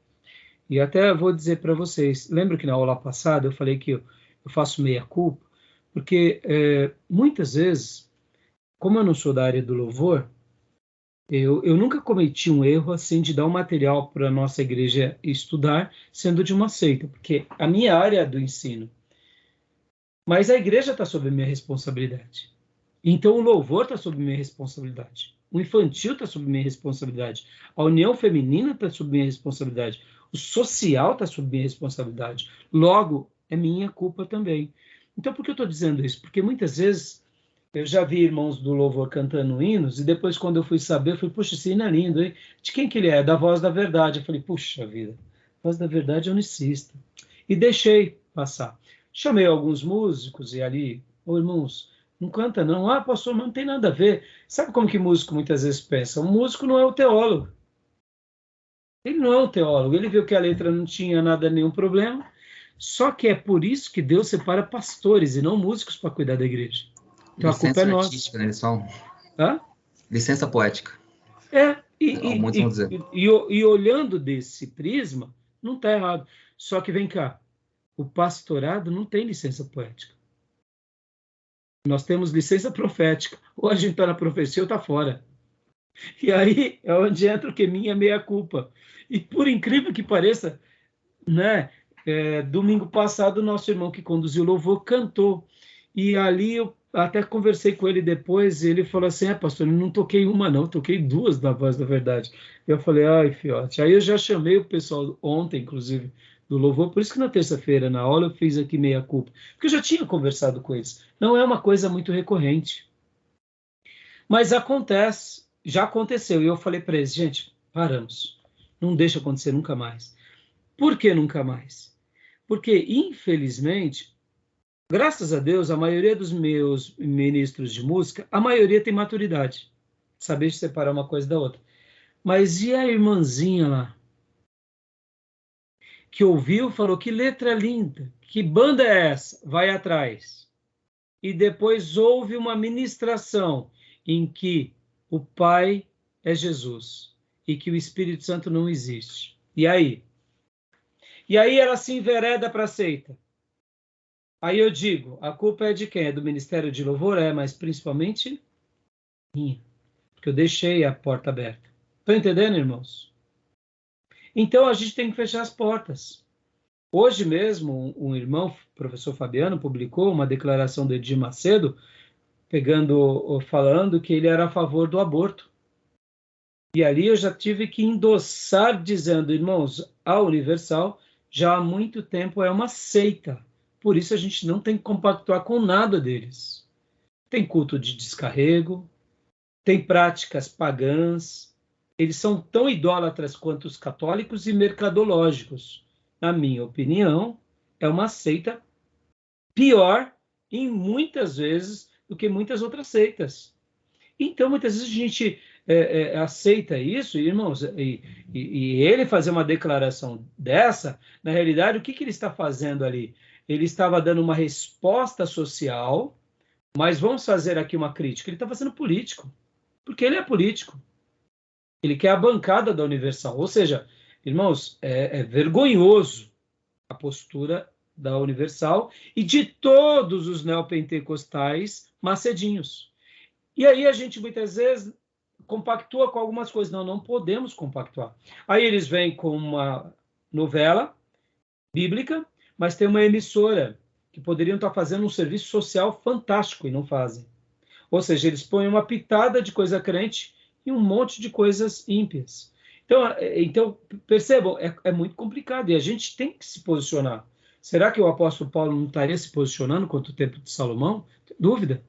e até vou dizer para vocês, lembra que na aula passada eu falei que eu faço meia-culpa, porque muitas vezes, como eu não sou da área do louvor, eu nunca cometi um erro assim de dar um material para a nossa igreja estudar, sendo de uma seita, porque a minha área é do ensino. Mas a igreja está sob minha responsabilidade. Então o louvor está sob minha responsabilidade. O infantil está sob minha responsabilidade. A união feminina está sob minha responsabilidade. O social está sob minha responsabilidade. Logo, é minha culpa também. Então por que eu estou dizendo isso? Porque muitas vezes eu já vi irmãos do louvor cantando hinos, e depois, quando eu fui saber, eu falei, puxa, esse hino é lindo, hein? De quem que ele é? Da Voz da Verdade. Eu falei, puxa vida, Voz da Verdade é unicista. E deixei passar. Chamei alguns músicos, e ali, irmãos, não canta não. Ah, pastor, mas não tem nada a ver. Sabe como que músico muitas vezes pensa? O músico não é o teólogo. Ele não é o teólogo. Ele viu que a letra não tinha nada, nenhum problema. Só que é por isso que Deus separa pastores e não músicos para cuidar da igreja. Então a culpa é nossa. Artística, né? Eles falam. Hã? Licença poética. Muitos vão dizer. E olhando desse prisma, não está errado. Só que vem cá, o pastorado não tem licença poética. Nós temos licença profética. Ou a gente está na profecia ou está fora. E aí é onde entra o que minha meia-culpa. E por incrível que pareça, né? Domingo passado, o nosso irmão que conduziu o louvor cantou. E ali eu até conversei com ele depois, e ele falou assim, pastor, eu não toquei uma não, toquei duas da Voz da Verdade. Eu falei, ai, fiote. Aí eu já chamei o pessoal ontem, inclusive, do louvor, por isso que na terça-feira, na aula, eu fiz aqui meia-culpa, porque eu já tinha conversado com eles. Não é uma coisa muito recorrente. Mas acontece, já aconteceu, e eu falei para eles, gente, paramos, não deixa acontecer nunca mais. Por que nunca mais? Porque, infelizmente, graças a Deus, a maioria dos meus ministros de música, a maioria tem maturidade, saber separar uma coisa da outra. Mas e a irmãzinha lá? Que ouviu, falou, que letra linda, que banda é essa? Vai atrás. E depois houve uma ministração em que o Pai é Jesus e que o Espírito Santo não existe. E aí? E aí ela se envereda para a seita. Aí eu digo, a culpa é de quem? É do Ministério de Louvor? Mas principalmente minha. Porque eu deixei a porta aberta. Estão entendendo, irmãos? Então a gente tem que fechar as portas. Hoje mesmo, um irmão, o professor Fabiano, publicou uma declaração do Edir Macedo, falando que ele era a favor do aborto. E ali eu já tive que endossar, dizendo, irmãos, a Universal já há muito tempo é uma seita. Por isso a gente não tem que compactuar com nada deles. Tem culto de descarrego, tem práticas pagãs, eles são tão idólatras quanto os católicos e mercadológicos. Na minha opinião, é uma seita pior, em muitas vezes, do que muitas outras seitas. Então, muitas vezes a gente aceita isso, irmãos, e ele fazer uma declaração dessa, na realidade, o que ele está fazendo ali? Ele estava dando uma resposta social, mas vamos fazer aqui uma crítica. Ele está fazendo político, porque ele é político. Ele quer a bancada da Universal. Ou seja, irmãos, é vergonhoso a postura da Universal e de todos os neopentecostais macedinhos. E aí a gente muitas vezes compactua com algumas coisas. Não podemos compactuar. Aí eles vêm com uma novela bíblica, mas tem uma emissora que poderiam estar fazendo um serviço social fantástico e não fazem. Ou seja, eles põem uma pitada de coisa crente e um monte de coisas ímpias. Então percebam, é muito complicado e a gente tem que se posicionar. Será que o apóstolo Paulo não estaria se posicionando contra o templo de Salomão? Tem dúvida.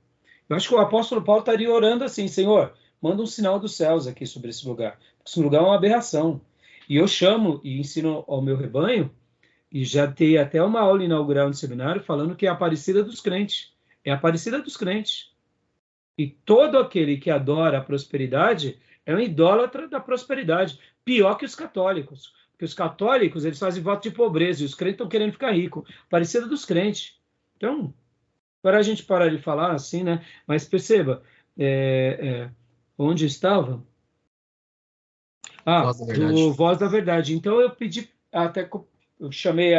Eu acho que o apóstolo Paulo estaria orando assim, Senhor, manda um sinal dos céus aqui sobre esse lugar. Esse lugar é uma aberração. E eu chamo e ensino ao meu rebanho, e já tem até uma aula inaugural no seminário falando que é a Aparecida dos crentes. É a Aparecida dos crentes. E todo aquele que adora a prosperidade é um idólatra da prosperidade. Pior que os católicos. Porque os católicos, eles fazem voto de pobreza e os crentes estão querendo ficar ricos. Aparecida dos crentes. Então, para a gente parar de falar assim, né? Mas perceba, onde estava? Voz da Verdade. Do Voz da Verdade. Então eu pedi, até eu chamei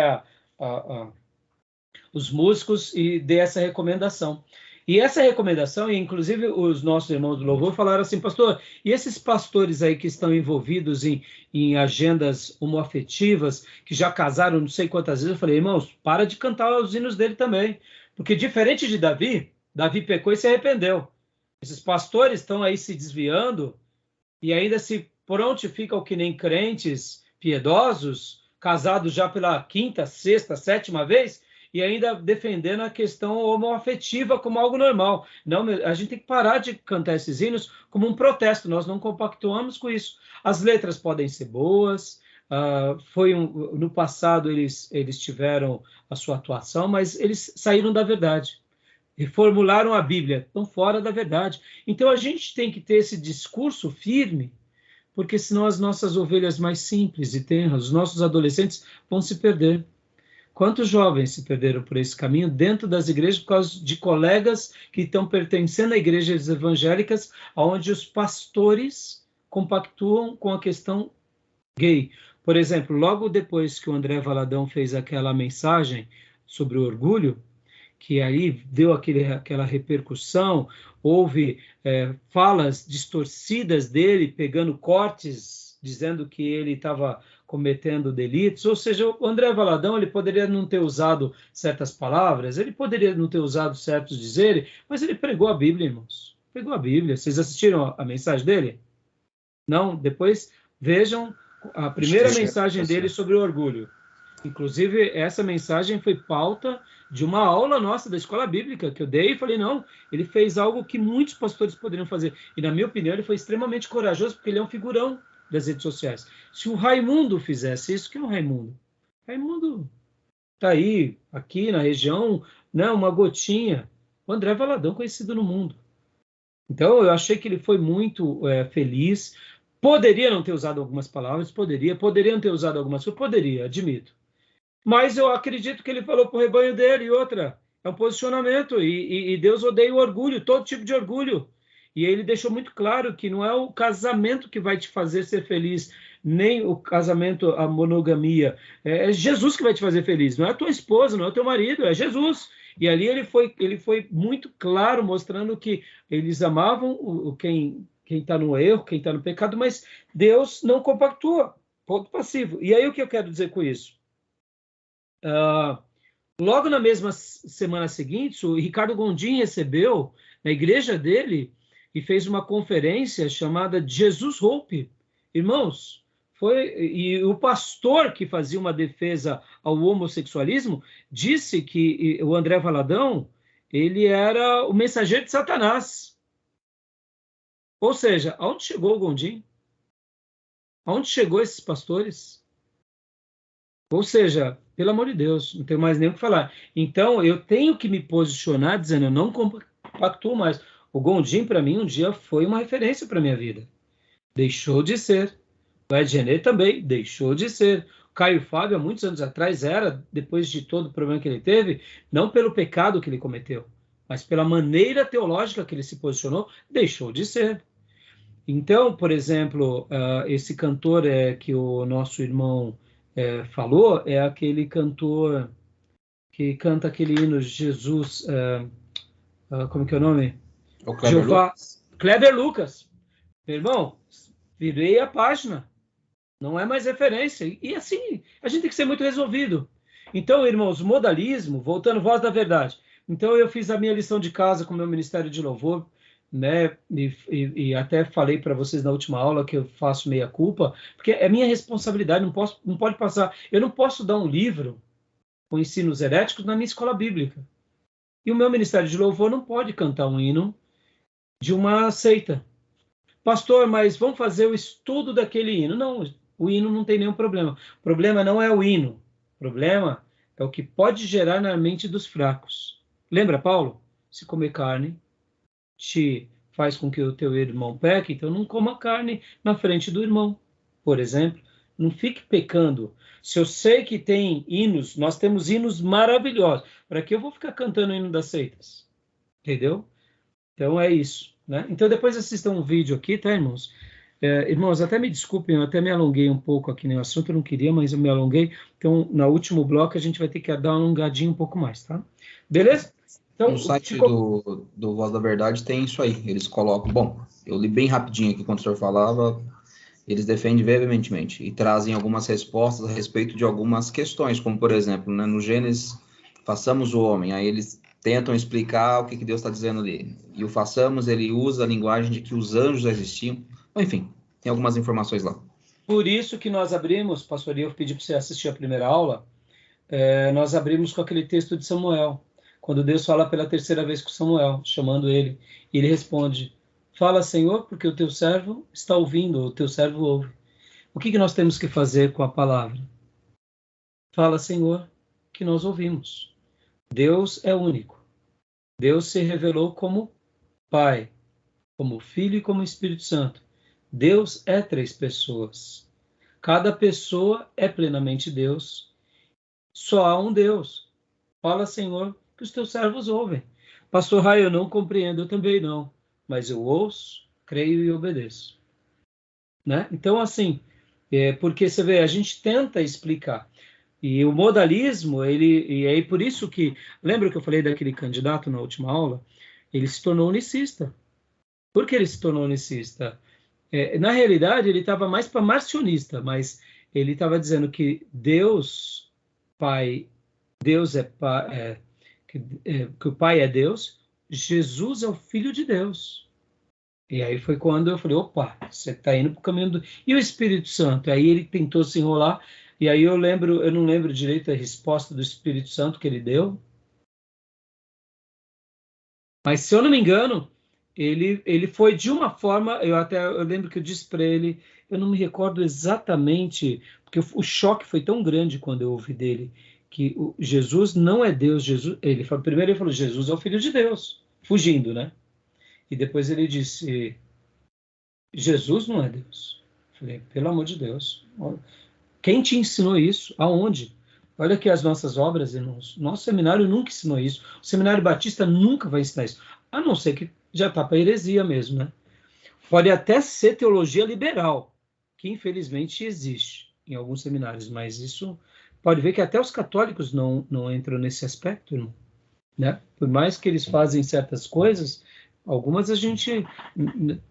os músicos e dei essa recomendação. E essa recomendação, e inclusive os nossos irmãos do louvor falaram assim, pastor, e esses pastores aí que estão envolvidos em agendas homoafetivas, que já casaram não sei quantas vezes, eu falei, irmãos, para de cantar os hinos dele também. Porque diferente de Davi pecou e se arrependeu. Esses pastores estão aí se desviando e ainda se prontificam que nem crentes piedosos, casados já pela quinta, sexta, sétima vez, e ainda defendendo a questão homoafetiva como algo normal. Não, a gente tem que parar de cantar esses hinos como um protesto, nós não compactuamos com isso. As letras podem ser boas, no passado eles tiveram a sua atuação, mas eles saíram da verdade, reformularam a Bíblia, estão fora da verdade. Então a gente tem que ter esse discurso firme, porque senão as nossas ovelhas mais simples e tenras, os nossos adolescentes vão se perder. Quantos jovens se perderam por esse caminho dentro das igrejas por causa de colegas que estão pertencendo a igrejas evangélicas, onde os pastores compactuam com a questão gay? Por exemplo, logo depois que o André Valadão fez aquela mensagem sobre o orgulho, que aí deu aquela repercussão, houve falas distorcidas dele, pegando cortes, dizendo que ele estava cometendo delitos, ou seja, o André Valadão, ele poderia não ter usado certas palavras, ele poderia não ter usado certos dizeres, mas ele pregou a Bíblia, irmãos. Pregou a Bíblia. Vocês assistiram a mensagem dele? Não? Depois vejam a primeira mensagem dele sobre o orgulho. Inclusive, essa mensagem foi pauta de uma aula nossa da escola bíblica que eu dei e falei, não, ele fez algo que muitos pastores poderiam fazer. E, na minha opinião, ele foi extremamente corajoso porque ele é um figurão das redes sociais. Se o Raimundo fizesse isso, que é o Raimundo? Raimundo está aí, aqui na região, né, uma gotinha. O André Valadão, conhecido no mundo. Então, eu achei que ele foi muito feliz. Poderia não ter usado algumas palavras, poderia não ter usado algumas coisas, poderia, admito. Mas eu acredito que ele falou para o rebanho dele, e outra, é um posicionamento, e Deus odeia o orgulho, todo tipo de orgulho. E ele deixou muito claro que não é o casamento que vai te fazer ser feliz, nem o casamento, a monogamia. É Jesus que vai te fazer feliz, não é a tua esposa, não é o teu marido, é Jesus. E ali ele foi muito claro, mostrando que eles amavam quem está no erro, quem está no pecado, mas Deus não compactua, ponto passivo. E aí o que eu quero dizer com isso? Logo na mesma semana seguinte, o Ricardo Gondim recebeu na igreja dele e fez uma conferência chamada Jesus Hope. Irmãos, e o pastor que fazia uma defesa ao homossexualismo disse que o André Valadão, ele era o mensageiro de Satanás. Ou seja, aonde chegou o Gondim? Aonde chegou esses pastores? Ou seja, pelo amor de Deus, não tenho mais nem o que falar. Então, eu tenho que me posicionar dizendo, eu não compactuo mais. O Gondim, para mim, um dia foi uma referência para a minha vida. Deixou de ser. O Ed René também deixou de ser. O Caio Fábio, há muitos anos atrás, era, depois de todo o problema que ele teve, não pelo pecado que ele cometeu, mas pela maneira teológica que ele se posicionou, deixou de ser. Então, por exemplo, esse cantor que o nosso irmão falou, é aquele cantor que canta aquele hino Jesus, como que é o nome? O Kleber Lucas. Kleber Lucas. Meu irmão, virei a página. Não é mais referência. E assim, a gente tem que ser muito resolvido. Então, irmãos, modalismo, voltando, Voz da Verdade. Então, eu fiz a minha lição de casa com o meu Ministério de Louvor. né? E até falei para vocês na última aula que eu faço meia culpa, porque é minha responsabilidade, não pode passar. Eu não posso dar um livro com ensinos heréticos na minha escola bíblica. E o meu ministério de louvor não pode cantar um hino de uma seita. Pastor, mas vamos fazer o estudo daquele hino. Não, o hino não tem nenhum problema. O problema não é o hino. O problema é o que pode gerar na mente dos fracos. Lembra, Paulo? Se comer carne te faz com que o teu irmão peque, então não coma carne na frente do irmão, por exemplo. Não fique pecando. Se eu sei que tem hinos, nós temos hinos maravilhosos. Para que eu vou ficar cantando o hino das seitas? Entendeu? Então é isso, né? Então depois assistam um vídeo aqui, tá, irmãos? Irmãos, até me desculpem, eu até me alonguei um pouco aqui no assunto, eu não queria, mas eu me alonguei. Então, no último bloco, a gente vai ter que dar uma alongadinha um pouco mais, tá? Beleza? Então, no site do Voz da Verdade tem isso aí. Eles colocam... Bom, eu li bem rapidinho aqui quando o senhor falava. Eles defendem veementemente e trazem algumas respostas a respeito de algumas questões, como, por exemplo, né, no Gênesis, façamos o homem. Aí eles tentam explicar o que Deus está dizendo ali. E o façamos, ele usa a linguagem de que os anjos existiam. Enfim, tem algumas informações lá. Por isso que nós abrimos, pastor, eu pedi para você assistir a primeira aula, nós abrimos com aquele texto de Samuel, quando Deus fala pela terceira vez com Samuel, chamando ele, e ele responde, fala, Senhor, porque o teu servo está ouvindo, o teu servo ouve. O que nós temos que fazer com a palavra? Fala, Senhor, que nós ouvimos. Deus é único. Deus se revelou como Pai, como Filho e como Espírito Santo. Deus é 3 pessoas. Cada pessoa é plenamente Deus. Só há um Deus. Fala, Senhor, que os teus servos ouvem. Pastor Raio, eu não compreendo, eu também não. Mas eu ouço, creio e obedeço. Né? Então, assim, porque você vê, a gente tenta explicar. E o modalismo, e aí por isso que, lembra que eu falei daquele candidato na última aula? Ele se tornou unicista. Por que ele se tornou unicista? Na realidade, ele estava mais para marcionista, mas ele estava dizendo que Deus, Pai, Deus é Pai, que o Pai é Deus, Jesus é o Filho de Deus. E aí foi quando eu falei, opa, você está indo para o caminho do... E o Espírito Santo? Aí ele tentou se enrolar, e aí eu não lembro direito a resposta do Espírito Santo que ele deu. Mas se eu não me engano, ele foi de uma forma, eu lembro que eu disse para ele, eu não me recordo exatamente, porque o choque foi tão grande quando eu ouvi dele, que Jesus não é Deus, primeiro ele falou, Jesus é o Filho de Deus, fugindo, né? E depois ele disse, Jesus não é Deus. Eu falei, pelo amor de Deus, quem te ensinou isso? Aonde? Olha aqui as nossas obras, irmãos. Nosso seminário nunca ensinou isso. O seminário batista nunca vai ensinar isso. A não ser que já está para heresia mesmo, né? Pode até ser teologia liberal, que infelizmente existe em alguns seminários, mas isso pode ver que até os católicos não entram nesse aspecto, irmão, né? Por mais que eles fazem certas coisas, algumas a gente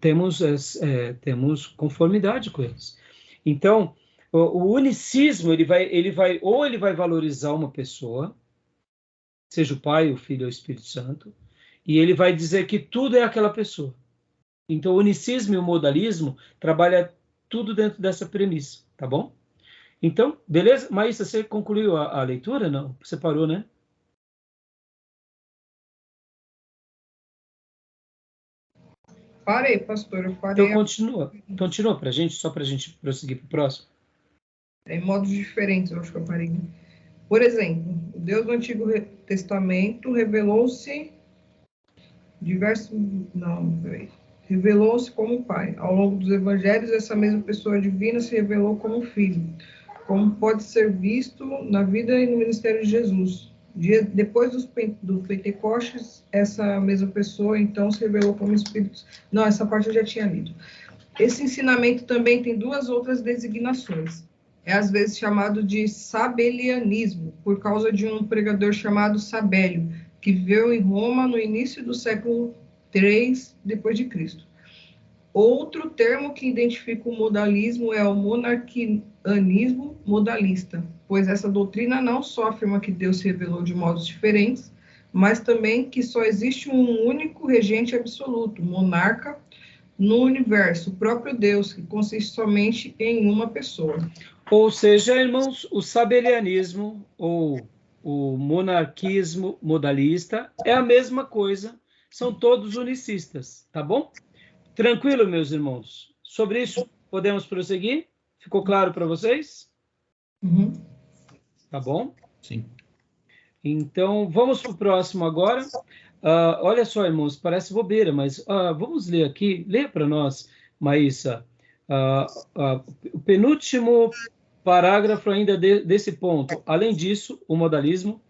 temos conformidade com eles. Então, o unicismo, ele vai valorizar uma pessoa, seja o Pai, o Filho ou o Espírito Santo, e ele vai dizer que tudo é aquela pessoa. Então, o unicismo e o modalismo trabalham tudo dentro dessa premissa, tá bom? Então, beleza? Maísa, você concluiu a leitura? Não? Você parou, né? Parei, pastor, eu parei. Então, continua para a gente, só para a gente prosseguir para o próximo. Em modos diferentes, eu acho que eu parei. Por exemplo, o Deus do Antigo Testamento revelou-se revelou-se como Pai. Ao longo dos Evangelhos, essa mesma pessoa divina se revelou como Filho, como pode ser visto na vida e no ministério de Jesus. Depois do Pentecostes, essa mesma pessoa, então, se revelou como Espírito. Não, essa parte eu já tinha lido. Esse ensinamento também tem 2 outras designações. É às vezes chamado de sabelianismo, por causa de um pregador chamado Sabélio, que viveu em Roma no início do século III depois de Cristo. Outro termo que identifica o modalismo é o monarquianismo modalista, pois essa doutrina não só afirma que Deus se revelou de modos diferentes, mas também que só existe um único regente absoluto, monarca, no universo, o próprio Deus, que consiste somente em uma pessoa. Ou seja, irmãos, o sabelianismo ou o monarquismo modalista é a mesma coisa, são todos unicistas, tá bom? Tranquilo, meus irmãos? Sobre isso, podemos prosseguir? Ficou claro para vocês? Uhum. Tá bom? Sim. Então, vamos para o próximo agora. Olha só, irmãos, parece bobeira, mas vamos ler aqui. Leia para nós, Maísa, o penúltimo parágrafo ainda desse ponto. Além disso, o modalismo.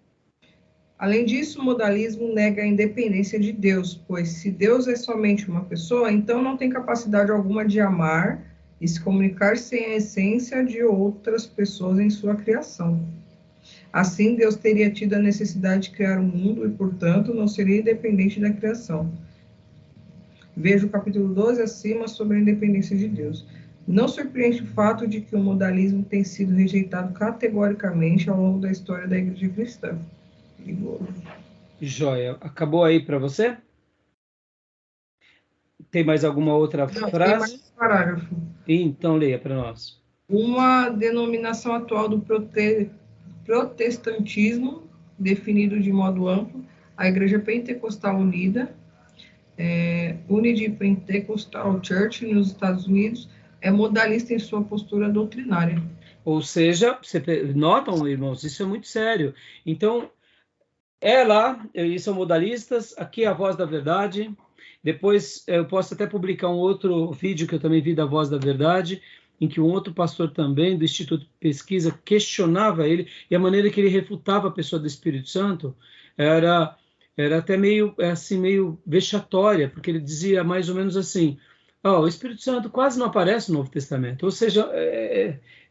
Além disso, o modalismo nega a independência de Deus, pois se Deus é somente uma pessoa, então não tem capacidade alguma de amar e se comunicar sem a essência de outras pessoas em sua criação. Assim, Deus teria tido a necessidade de criar o mundo e, portanto, não seria independente da criação. Veja o capítulo 12 acima sobre a independência de Deus. Não surpreende o fato de que o modalismo tem sido rejeitado categoricamente ao longo da história da Igreja Cristã. Joia. Acabou aí para você? Tem mais alguma outra Não, frase? tem mais um parágrafo. Então, leia para nós. Uma denominação atual do protestantismo, definido de modo amplo, a Igreja Pentecostal Unida, Unity Pentecostal Church nos Estados Unidos, é modalista em sua postura doutrinária. Ou seja, notam, irmãos, isso é muito sério. Então, lá, eles são modalistas, aqui é a Voz da Verdade. Depois eu posso até publicar um outro vídeo que eu também vi da Voz da Verdade, em que um outro pastor também do Instituto de Pesquisa questionava ele, e a maneira que ele refutava a pessoa do Espírito Santo era até meio vexatória, porque ele dizia mais ou menos assim: o Espírito Santo quase não aparece no Novo Testamento. Ou seja,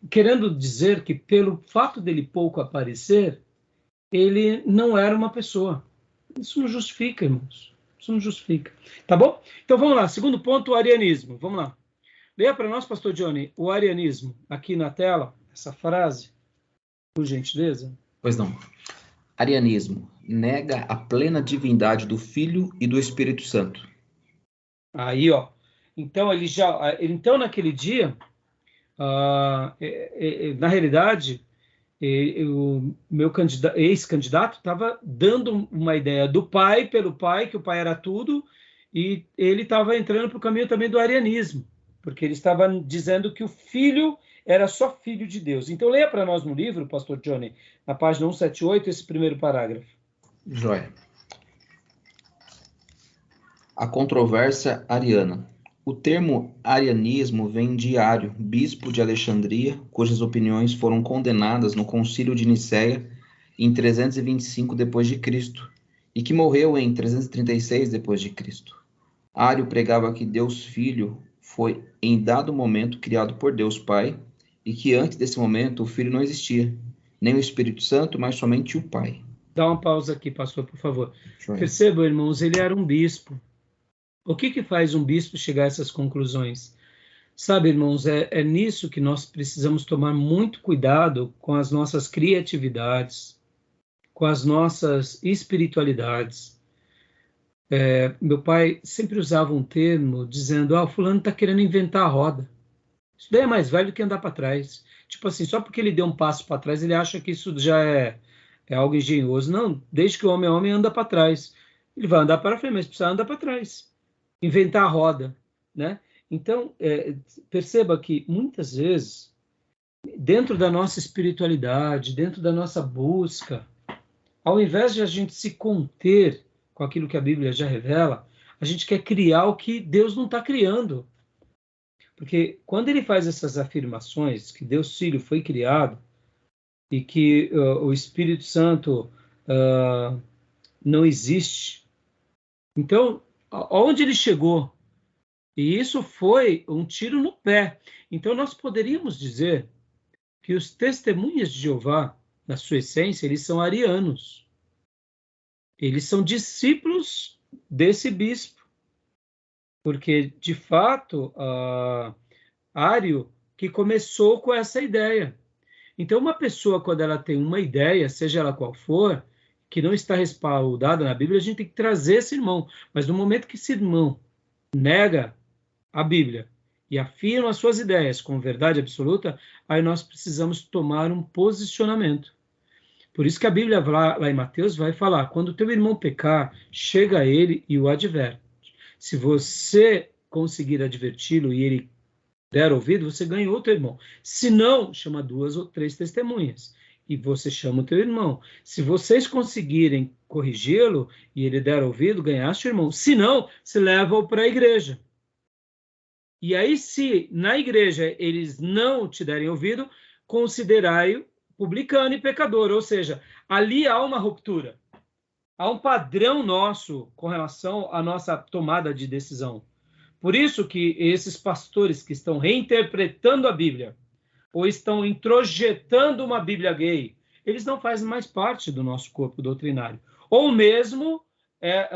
querendo dizer que pelo fato dele pouco aparecer, ele não era uma pessoa. Isso não justifica, irmãos. Isso não justifica. Tá bom? Então vamos lá. Segundo ponto, o arianismo. Vamos lá. Leia para nós, pastor Johnny, o arianismo. Aqui na tela, essa frase, por gentileza. Pois não. Arianismo nega a plena divindade do Filho e do Espírito Santo. Aí, ó. Então, então naquele dia, na realidade, o meu ex-candidato estava dando uma ideia do pai pelo pai, que o pai era tudo, e ele estava entrando para o caminho também do arianismo, porque ele estava dizendo que o filho era só filho de Deus. Então, leia para nós no livro, pastor Johnny, na página 178, esse primeiro parágrafo. Joia. A controvérsia ariana. O termo arianismo vem de Ario, bispo de Alexandria, cujas opiniões foram condenadas no Concílio de Nicéia em 325 d.C. e que morreu em 336 d.C. Ario pregava que Deus Filho foi, em dado momento, criado por Deus Pai e que antes desse momento o Filho não existia, nem o Espírito Santo, mas somente o Pai. Dá uma pausa aqui, pastor, por favor. Joia. Percebam, irmãos, ele era um bispo. O que faz um bispo chegar a essas conclusões? Sabe, irmãos, é nisso que nós precisamos tomar muito cuidado com as nossas criatividades, com as nossas espiritualidades. Meu pai sempre usava um termo dizendo: o fulano está querendo inventar a roda. Isso daí é mais velho do que andar para trás. Tipo assim, só porque ele deu um passo para trás, ele acha que isso já é algo engenhoso. Não, desde que o homem anda para trás. Ele vai andar para frente, mas precisa andar para trás. Inventar a roda, né? Então, perceba que muitas vezes, dentro da nossa espiritualidade, dentro da nossa busca, ao invés de a gente se conter com aquilo que a Bíblia já revela, a gente quer criar o que Deus não está criando. Porque quando ele faz essas afirmações, que Deus Filho foi criado, e que o Espírito Santo não existe, então, aonde ele chegou? E isso foi um tiro no pé. Então, nós poderíamos dizer que os testemunhas de Jeová, na sua essência, eles são arianos. Eles são discípulos desse bispo. Porque, de fato, Ario que começou com essa ideia. Então, uma pessoa, quando ela tem uma ideia, seja ela qual for, que não está respaldada na Bíblia, a gente tem que trazer esse irmão. Mas no momento que esse irmão nega a Bíblia e afirma as suas ideias com verdade absoluta, aí nós precisamos tomar um posicionamento. Por isso que a Bíblia lá em Mateus vai falar, quando o teu irmão pecar, chega a ele e o adverte. Se você conseguir adverti-lo e ele der ouvido, você ganhou o teu irmão. Se não, chama 2 ou 3 testemunhas e você chama o teu irmão. Se vocês conseguirem corrigi-lo e ele der ouvido, ganhaste o irmão. Se não, se leva-o para a igreja. E aí, se na igreja eles não te derem ouvido, considerai-o publicano e pecador. Ou seja, ali há uma ruptura. Há um padrão nosso com relação à nossa tomada de decisão. Por isso que esses pastores que estão reinterpretando a Bíblia ou estão introjetando uma Bíblia gay, eles não fazem mais parte do nosso corpo doutrinário. Ou mesmo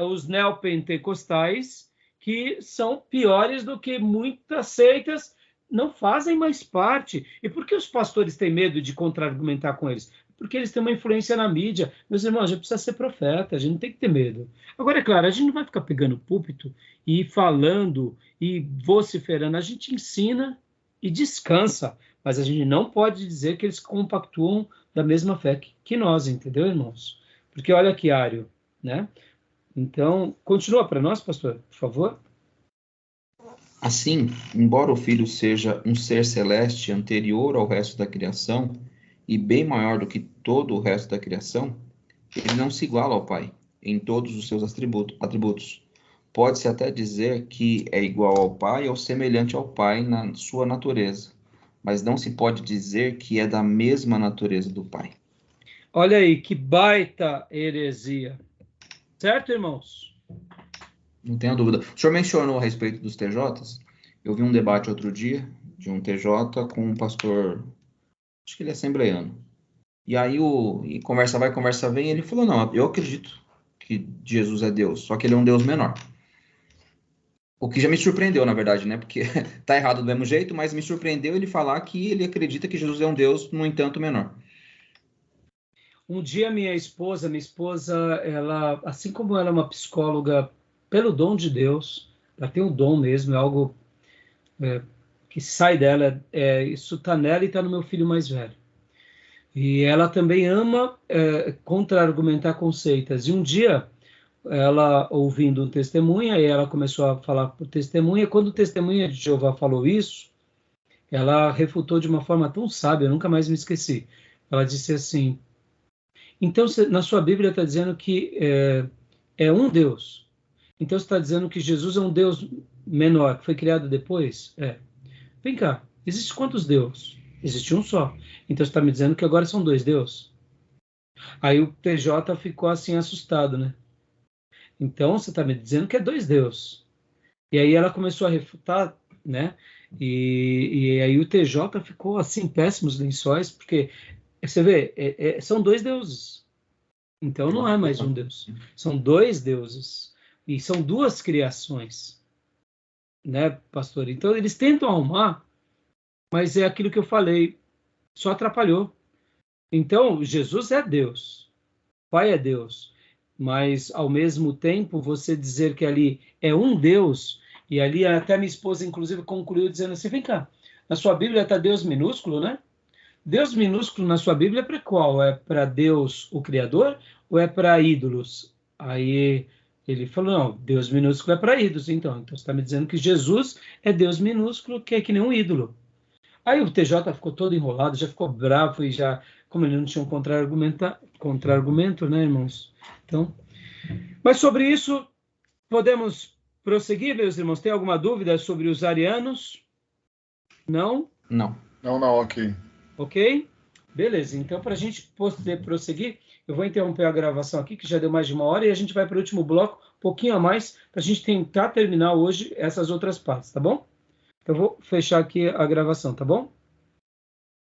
os neopentecostais, que são piores do que muitas seitas, não fazem mais parte. E por que os pastores têm medo de contra-argumentar com eles? Porque eles têm uma influência na mídia. Meus irmãos, a gente precisa ser profeta, a gente não tem que ter medo. Agora, é claro, a gente não vai ficar pegando púlpito e falando e vociferando. A gente ensina e descansa, mas a gente não pode dizer que eles compactuam da mesma fé que nós, entendeu, irmãos? Porque olha que Ário, né? Então, continua para nós, pastor, por favor. Assim, embora o Filho seja um ser celeste anterior ao resto da criação e bem maior do que todo o resto da criação, ele não se iguala ao Pai em todos os seus atributos. Pode-se até dizer que é igual ao Pai ou semelhante ao Pai na sua natureza, mas não se pode dizer que é da mesma natureza do Pai. Olha aí, que baita heresia. Certo, irmãos? Não tenha dúvida. O senhor mencionou a respeito dos TJs. Eu vi um debate outro dia de um TJ com um pastor, acho que ele é assembleiano. E aí, e conversa vai, conversa vem, ele falou, não, eu acredito que Jesus é Deus, só que ele é um Deus menor. O que já me surpreendeu, na verdade, né? Porque tá errado do mesmo jeito, mas me surpreendeu ele falar que ele acredita que Jesus é um Deus, no entanto, menor. Um dia minha esposa, ela, assim como ela é uma psicóloga pelo dom de Deus, ela tem um dom mesmo, é algo que sai dela, isso está nela e está no meu filho mais velho. E ela também ama contra-argumentar conceitos. E um dia, ela ouvindo um testemunha, e ela começou a falar por testemunha, quando o testemunha de Jeová falou isso, ela refutou de uma forma tão sábia, eu nunca mais me esqueci. Ela disse assim, então na sua Bíblia está dizendo que é um Deus. Então você está dizendo que Jesus é um Deus menor, que foi criado depois? Vem cá, existe quantos deuses? Existe um só. Então você está me dizendo que agora são 2 deuses? Aí o TJ ficou assim assustado, né? Então você está me dizendo que é 2 deuses. E aí ela começou a refutar, né? E aí o TJ ficou assim, péssimos lençóis, porque você vê, são 2 deuses. Então não é mais um Deus. São 2 deuses. E são 2 criações. Né, pastor? Então eles tentam arrumar, mas é aquilo que eu falei, só atrapalhou. Então, Jesus é Deus. Pai é Deus. Mas, ao mesmo tempo, você dizer que ali é um Deus, e ali até minha esposa, inclusive, concluiu dizendo assim, vem cá, na sua Bíblia está Deus minúsculo, né? Deus minúsculo na sua Bíblia é para qual? É para Deus, o Criador, ou é para ídolos? Aí ele falou, não, Deus minúsculo é para ídolos, então você está me dizendo que Jesus é Deus minúsculo, que é que nem um ídolo. Aí o TJ ficou todo enrolado, já ficou bravo, e já, como ele não tinha um contra-argumento, né, irmãos? Então, mas sobre isso, podemos prosseguir, meus irmãos? Tem alguma dúvida sobre os arianos? Não? Não. Não, ok. Ok? Beleza, então para a gente poder prosseguir, eu vou interromper a gravação aqui, que já deu mais de 1 hora, e a gente vai para o último bloco, um pouquinho a mais, para a gente tentar terminar hoje essas outras partes, tá bom? Então eu vou fechar aqui a gravação, tá bom?